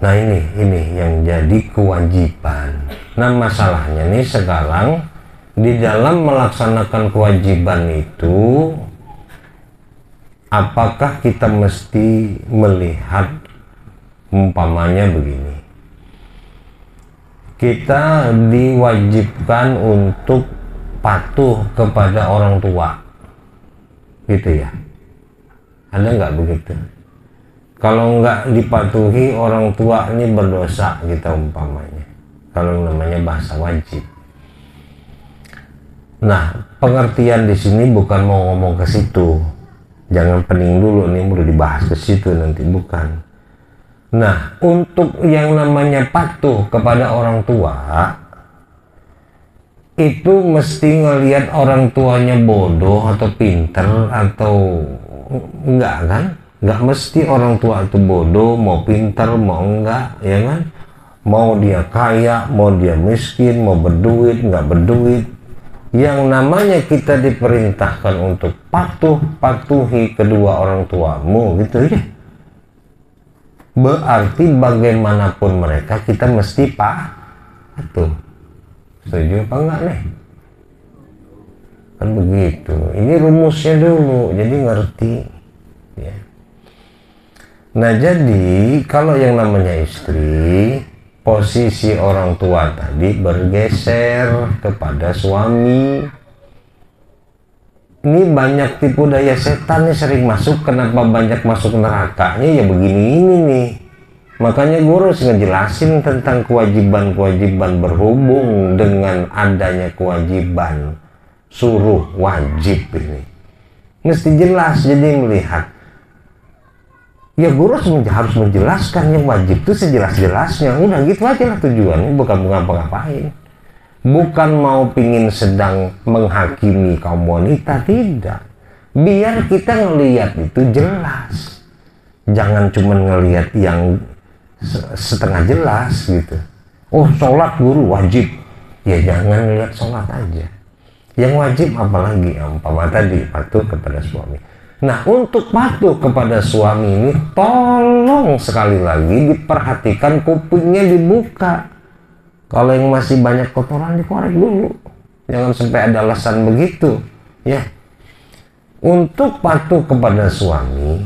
Nah, ini yang jadi kewajiban. Nah, masalahnya nih sekarang di dalam melaksanakan kewajiban itu, apakah kita mesti melihat umpamanya begini, kita diwajibkan untuk patuh kepada orang tua, gitu ya? Ada nggak begitu? Kalau nggak dipatuhi orang tua ini berdosa kita umpamanya, kalau namanya bahasa wajib. Nah, pengertian di sini bukan mau ngomong ke situ, jangan pening dulu nih, udah dibahas ke situ nanti, bukan. Nah, untuk yang namanya patuh kepada orang tua itu mesti ngelihat orang tuanya bodoh atau pinter atau enggak kan? Enggak mesti orang tua itu bodoh, mau pinter, mau enggak, ya kan? Mau dia kaya, mau dia miskin, mau berduit, enggak berduit. Yang namanya kita diperintahkan untuk patuhi kedua orang tuamu, gitu ya. Berarti bagaimanapun mereka kita mesti patuh. Setuju apa enggak nih? Kan begitu. Ini rumusnya dulu, jadi ngerti ya. Nah, jadi kalau yang namanya istri, posisi orang tua tadi bergeser kepada suami. Ini banyak tipu daya setan nih, sering masuk. Kenapa banyak masuk nerakanya? Ya begini ini nih. Makanya guru harus ngejelasin tentang kewajiban-kewajiban berhubung dengan adanya kewajiban suruh wajib ini. Mesti jelas, jadi melihat. Ya guru harus menjelaskan yang wajib itu sejelas-jelasnya. Udah gitu aja lah tujuannya, bukan ngapa-ngapain. Bukan mau pingin sedang menghakimi kaum wanita, tidak. Biar kita ngelihat itu jelas. Jangan cuma ngelihat yang setengah jelas gitu. Oh, sholat guru wajib. Ya jangan lihat sholat aja. Yang wajib apalagi, umpama tadi patuh kepada suami. Nah, untuk patuh kepada suami ini tolong sekali lagi diperhatikan, kupingnya dibuka. Kalau yang masih banyak kotoran dikorek dulu. Jangan sampai ada alasan begitu, ya. Untuk patuh kepada suami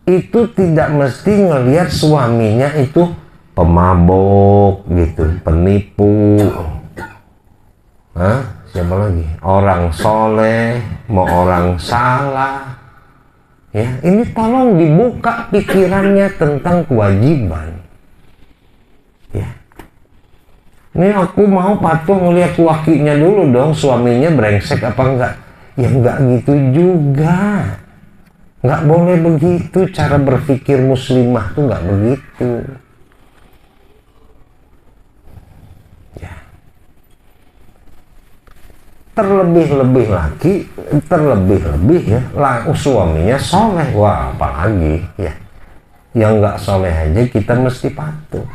itu tidak mesti ngelihat suaminya itu pemabok gitu, penipu. Hah? Siapa lagi? Orang soleh, mau orang salah. Ya, ini tolong dibuka pikirannya tentang kewajiban. Ya. Ini aku mau patuh ngelihat lakinya dulu dong, suaminya brengsek apa enggak? Ya enggak gitu juga. Enggak boleh begitu, cara berpikir muslimah tuh enggak begitu. Ya. Terlebih-lebih lagi, terlebih-lebih ya, suaminya soleh, wah apalagi ya. Yang enggak soleh aja kita mesti patuh.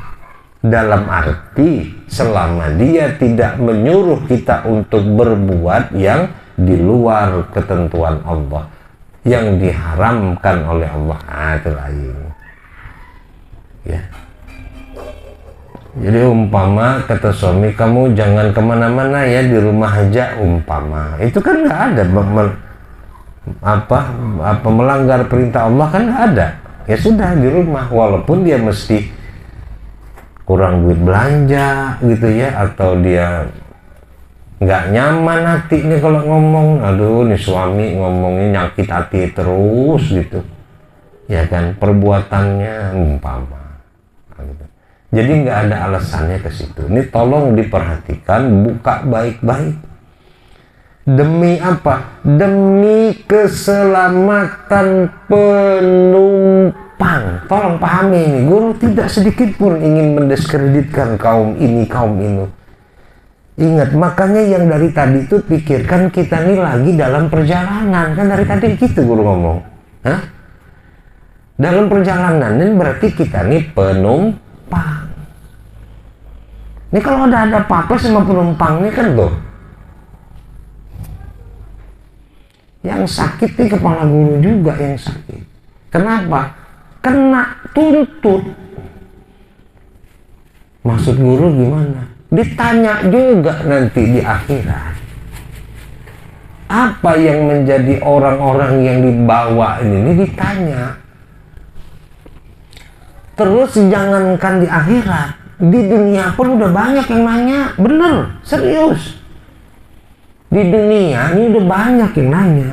Dalam arti selama dia tidak menyuruh kita untuk berbuat yang di luar ketentuan Allah, yang diharamkan oleh Allah, itu lain ya. Jadi umpama kata suami, kamu jangan kemana-mana ya, di rumah aja umpama, itu kan nggak ada apa melanggar perintah Allah, kan nggak ada. Ya sudah di rumah, walaupun dia mesti kurang duit belanja gitu ya, atau dia nggak nyaman hatinya kalau ngomong, aduh nih suami ngomongnya nyakit hati terus gitu ya kan, perbuatannya umpama gitu. Jadi nggak ada alasannya ke situ. Ini tolong diperhatikan, buka baik-baik. Demi apa? Demi keselamatan penumpang. Tolong pahami ini, guru tidak sedikit pun ingin mendiskreditkan kaum ini, kaum ini. Ingat, makanya yang dari tadi itu pikirkan kita ini lagi dalam perjalanan. Kan dari tadi gitu guru ngomong. Hah? Dalam perjalanan, ini berarti kita ini penumpang. Ini kalau ada apa-apa sama penumpang ini kan tuh, yang sakit nih kepala guru juga yang sakit. Kenapa? Kena tuntut. Maksud guru gimana? Ditanya juga nanti di akhirat. apa yang menjadi orang-orang yang dibawa ini ditanya. Terus jangankan di akhirat, di dunia pun udah banyak yang nanya. Bener, serius. Di dunia ini udah banyak yang nanya.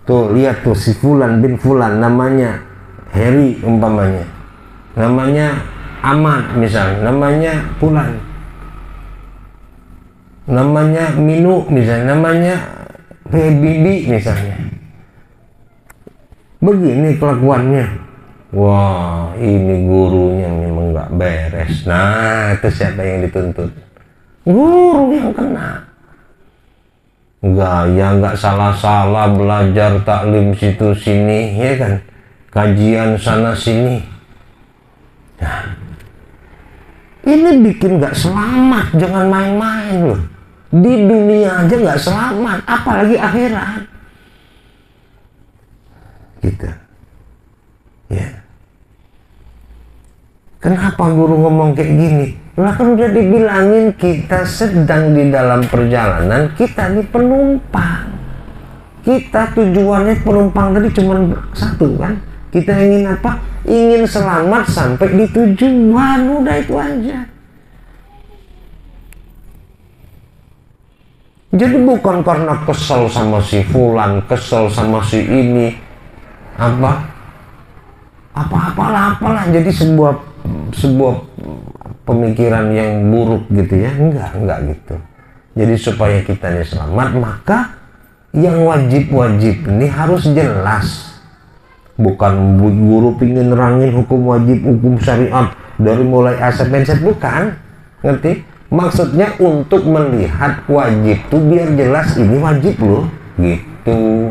Tuh lihat tuh, si Fulan bin Fulan, namanya Heri umpamanya, namanya Ahmad misalnya, namanya Fulan, namanya Minu misalnya, namanya Bibi misalnya. Begini kelakuannya. Wah, ini gurunya memang nggak beres. Nah, itu siapa yang dituntut? Guru yang kena. Gaya nggak salah-salah belajar taklim situ sini, ya kan? Kajian sana sini. Nah, ini bikin nggak selamat. Jangan main-main loh. Di dunia aja nggak selamat, apalagi akhirat. Gitu. Ya. Kenapa guru ngomong kayak gini? Lah kan udah dibilangin kita sedang di dalam perjalanan, kita ini penumpang. Kita tujuannya penumpang tadi cuma satu kan? Kita ingin apa? Ingin selamat sampai di tujuan, udah itu aja. Jadi bukan karena kesel sama si Fulan, kesel sama si ini, apalah, jadi sebuah pemikiran yang buruk gitu ya. Enggak gitu. Jadi supaya kita ini selamat, maka yang wajib-wajib ini harus jelas. Bukan guru pingin nerangin hukum wajib, hukum syariat dari mulai A sampai Z, bukan. Ngerti? Maksudnya untuk melihat wajib tuh biar jelas ini wajib loh, gitu.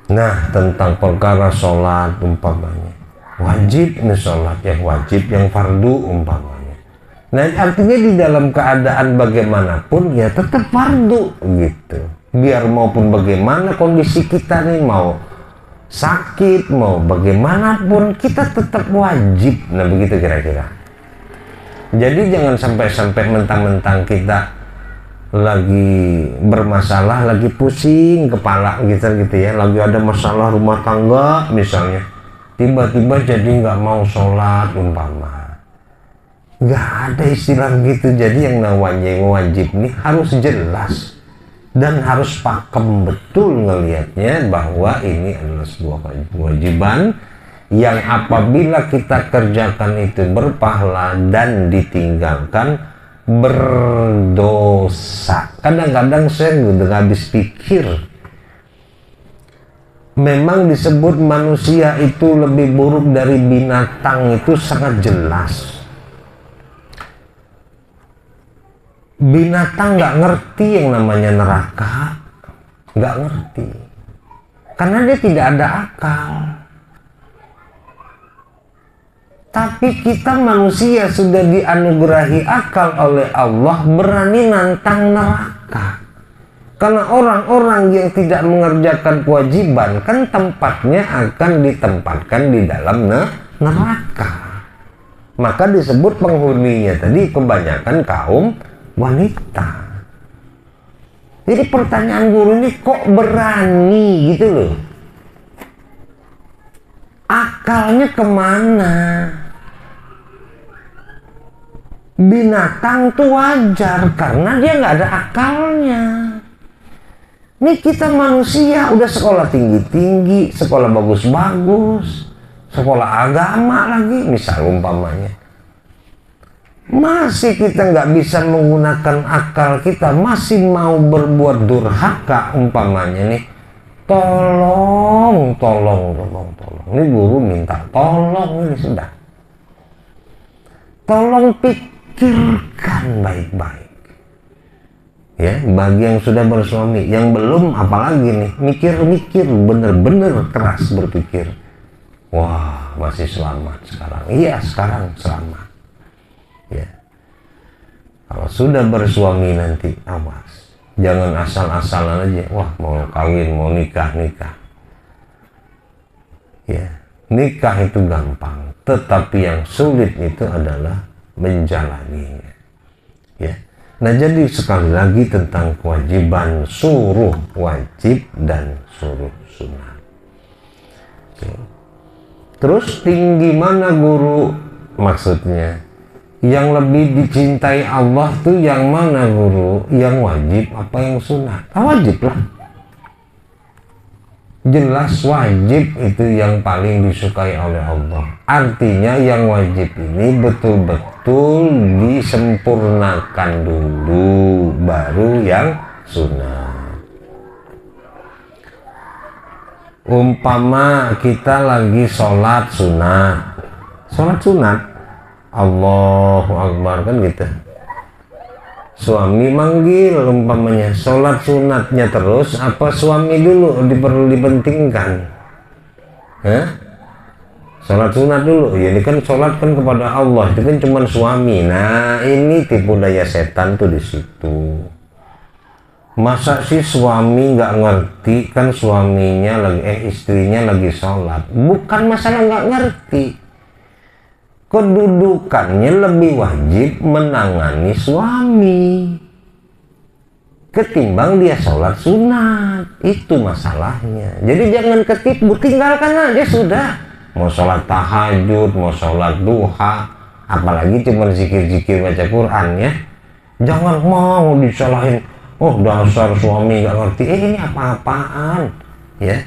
Nah, tentang perkara sholat umpamanya, wajib nih sholat yang wajib, yang fardu umpamanya. Nah, artinya di dalam keadaan bagaimanapun ya tetap fardu gitu. Biar maupun bagaimana kondisi kita nih, mau sakit, mau bagaimanapun kita tetap wajib. Nah, begitu kira-kira. Jadi jangan sampai mentang-mentang kita lagi bermasalah, lagi pusing kepala gitu ya, lagi ada masalah rumah tangga misalnya, tiba-tiba jadi nggak mau sholat umpama. Nggak ada istilah gitu. Jadi yang namanya wajib nih harus jelas dan harus pakem betul ngelihatnya bahwa ini adalah sebuah kewajiban yang apabila kita kerjakan itu berpahala dan ditinggalkan berdosa. Kadang-kadang saya udah habis pikir, memang disebut manusia itu lebih buruk dari binatang itu sangat jelas. Binatang nggak ngerti yang namanya neraka, nggak ngerti, karena dia tidak ada akal. Tapi kita manusia sudah dianugerahi akal oleh Allah, berani nantang neraka. Karena orang-orang yang tidak mengerjakan kewajiban kan tempatnya akan ditempatkan di dalam neraka. Maka disebut penghuninya tadi kebanyakan kaum wanita. Jadi pertanyaan guru ini kok berani gitu loh. Akalnya kemana? Binatang tuh wajar karena dia nggak ada akalnya. Ini kita manusia udah sekolah tinggi-tinggi, sekolah bagus-bagus, sekolah agama lagi misal umpamanya. Masih kita nggak bisa menggunakan akal kita, masih mau berbuat durhaka umpamanya nih. Tolong. Ini guru minta tolong ini sudah. Tolong pikirkan baik-baik. Ya, bagi yang sudah bersuami, yang belum apalagi nih, mikir-mikir bener-bener keras berpikir. Wah, masih selamat sekarang. Iya, sekarang selamat. Ya. Kalau sudah bersuami nanti awas. Jangan asal-asalan aja. Wah, mau kawin, mau nikah. Ya, nikah itu gampang, tetapi yang sulit itu adalah menjalaninya. Ya, Nah, jadi sekali lagi tentang kewajiban suruh wajib dan suruh sunnah. Oke. Terus tinggi mana guru? Maksudnya yang lebih dicintai Allah tuh yang mana guru? Yang wajib apa yang sunnah? Wajib lah. Jelas wajib itu yang paling disukai oleh Allah. Artinya yang wajib ini betul-betul disempurnakan dulu, baru yang sunnah. Umpama kita lagi sholat sunat, Allahu Akbar kan gitu. Suami manggil umpamanya, sholat sunatnya terus apa suami dulu perlu dipentingkan? Sholat sunat dulu, ya ini kan sholat kan kepada Allah, itu kan cuma suami. Nah ini tipu daya setan tuh di situ. Masa sih suami nggak ngerti kan suaminya lagi istrinya lagi sholat? Bukan masalah nggak ngerti. Kedudukannya lebih wajib menangani suami ketimbang dia sholat sunat. Itu masalahnya. Jadi jangan ketipu, tinggalkan aja sudah. Mau sholat tahajud, mau sholat duha, apalagi cuma zikir-zikir baca Quran ya. Jangan mau disalahin, oh dasar suami gak ngerti, ini apa-apaan ya.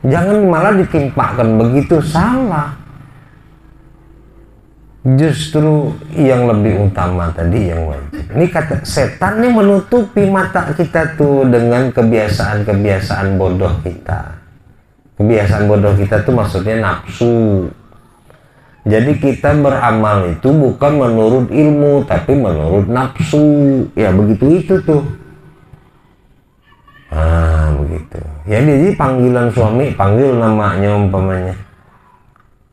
Jangan malah ditimpakan begitu, salah. Justru yang lebih utama tadi yang wajib. Ini kata setan nih menutupi mata kita tuh dengan kebiasaan-kebiasaan bodoh kita. Kebiasaan bodoh kita tuh maksudnya nafsu. Jadi kita beramal itu bukan menurut ilmu tapi menurut nafsu. Ya begitu itu tuh. Begitu. Ya jadi panggilan suami, panggil namanya umpamanya.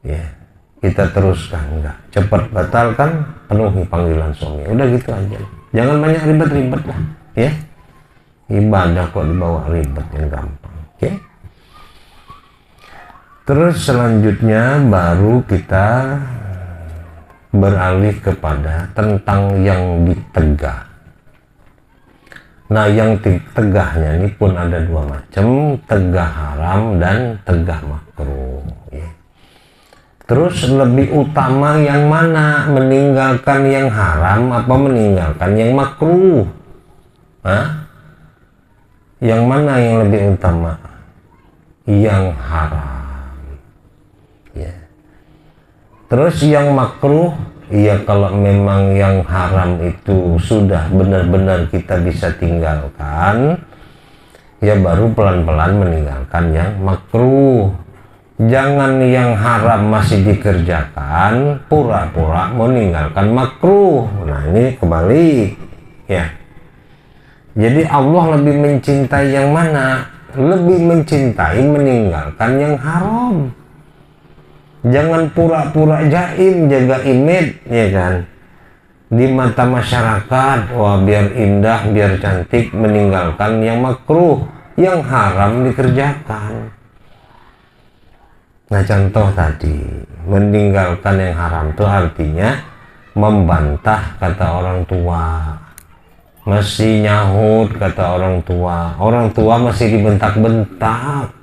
Ya. Kita teruskan, enggak, cepat batalkan, penuhi panggilan suami, udah gitu aja, jangan banyak ribet-ribet lah ya. Ibadah kok dibawa ribet, yang gampang. Oke. Terus selanjutnya baru kita beralih kepada tentang yang ditegah. Nah yang ditegahnya ini pun ada dua macam, tegah haram dan tegah makruh ya. Terus lebih utama yang mana? Meninggalkan yang haram apa meninggalkan yang makruh? Yang mana yang lebih utama? Yang haram ya. Terus yang makruh ya, kalau memang yang haram itu sudah benar-benar kita bisa tinggalkan, ya baru pelan-pelan meninggalkan yang makruh. Jangan yang haram masih dikerjakan, pura-pura meninggalkan makruh. Nah ini kebalik ya. Jadi Allah lebih mencintai yang mana? Lebih mencintai meninggalkan yang haram. Jangan pura-pura jaim, jaga image ya kan. Di mata masyarakat, wah biar indah, biar cantik, meninggalkan yang makruh, yang haram dikerjakan. Nah contoh tadi, meninggalkan yang haram itu artinya membantah kata orang tua, masih nyahut kata orang tua masih dibentak-bentak,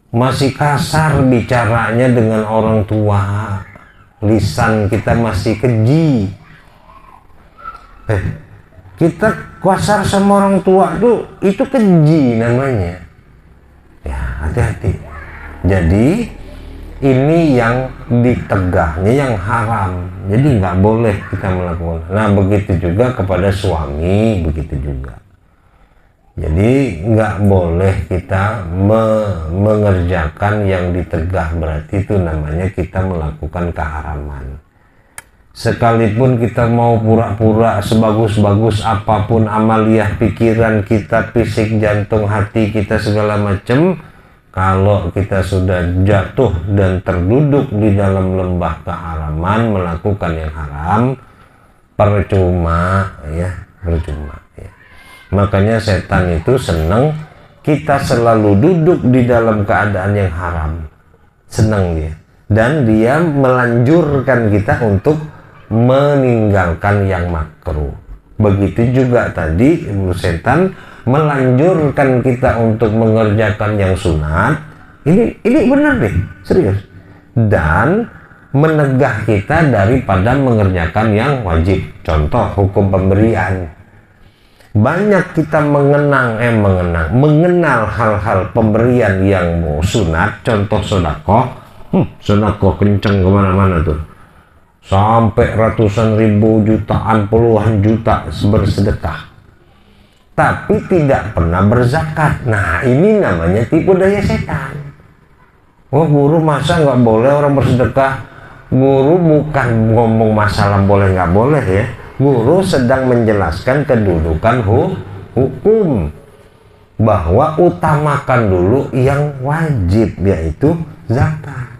masih kasar bicaranya dengan orang tua, lisan kita masih keji. Kita kasar sama orang tua tuh, itu keji namanya ya, hati-hati. Jadi ini yang ditegahnya yang haram, jadi nggak boleh kita melakukan. Nah begitu juga kepada suami, begitu juga. Jadi nggak boleh kita mengerjakan yang ditegah, berarti itu namanya kita melakukan keharaman. Sekalipun kita mau pura-pura sebagus-bagus apapun amaliyah pikiran kita, fisik, jantung, hati kita segala macam, kalau kita sudah jatuh dan terduduk di dalam lembah keharaman, melakukan yang haram, percuma ya, percuma ya. Makanya setan itu senang kita selalu duduk di dalam keadaan yang haram, senang dia, dan dia melanjurkan kita untuk meninggalkan yang makruh. Begitu juga tadi setan melanjurkan kita untuk mengerjakan yang sunat. Ini benar deh, serius. Dan menegah kita daripada mengerjakan yang wajib. Contoh hukum pemberian. Banyak kita mengenal hal-hal pemberian yang mau sunat. Contoh sedekah. Sedekah kenceng kemana-mana tuh. Sampai ratusan ribu, jutaan, puluhan juta bersedekah. Tapi tidak pernah berzakat. Nah, ini namanya tipu daya setan. Oh, guru masa nggak boleh orang bersedekah? Guru bukan ngomong masalah boleh nggak boleh ya. Guru sedang menjelaskan kedudukan hukum. Bahwa utamakan dulu yang wajib, yaitu zakat.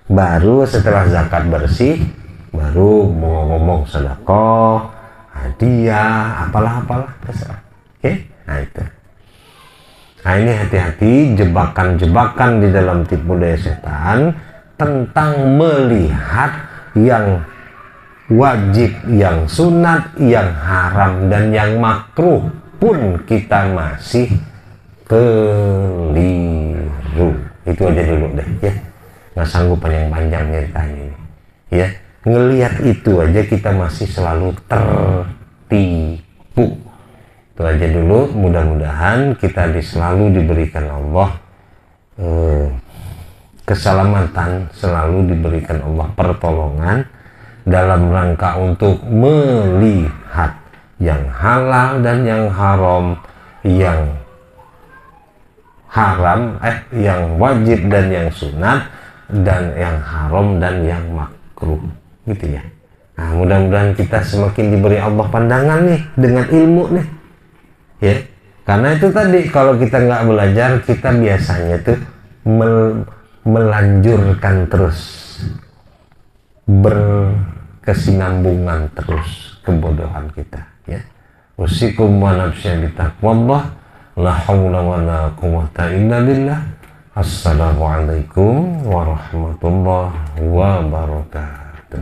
Baru setelah zakat bersih, baru mau ngomong sedekah, hadiah, apalah terserah. Oke? Nah itu. Nah ini hati-hati jebakan-jebakan di dalam tipu daya setan tentang melihat yang wajib, yang sunat, yang haram, dan yang makruh pun kita masih keliru. Itu aja dulu deh ya. Nggak sanggup panjang-panjang ceritanya ini ya. Ngelihat itu aja kita masih selalu tertipu. Itu aja dulu, mudah-mudahan kita selalu diberikan Allah keselamatan, selalu diberikan Allah pertolongan dalam rangka untuk melihat yang halal dan yang haram, yang yang wajib dan yang sunat, dan yang haram dan yang makruh, gitu ya. Nah, mudah-mudahan kita semakin diberi Allah pandangan nih dengan ilmu nih, ya. Karena itu tadi kalau kita nggak belajar, kita biasanya tuh melanjurkan terus, berkesinambungan terus kebodohan kita, ya. Usikum wa nafsya bitaqwallah, la haula wa la quwwata illa billah. Assalamualaikum warahmatullahi wabarakatuh.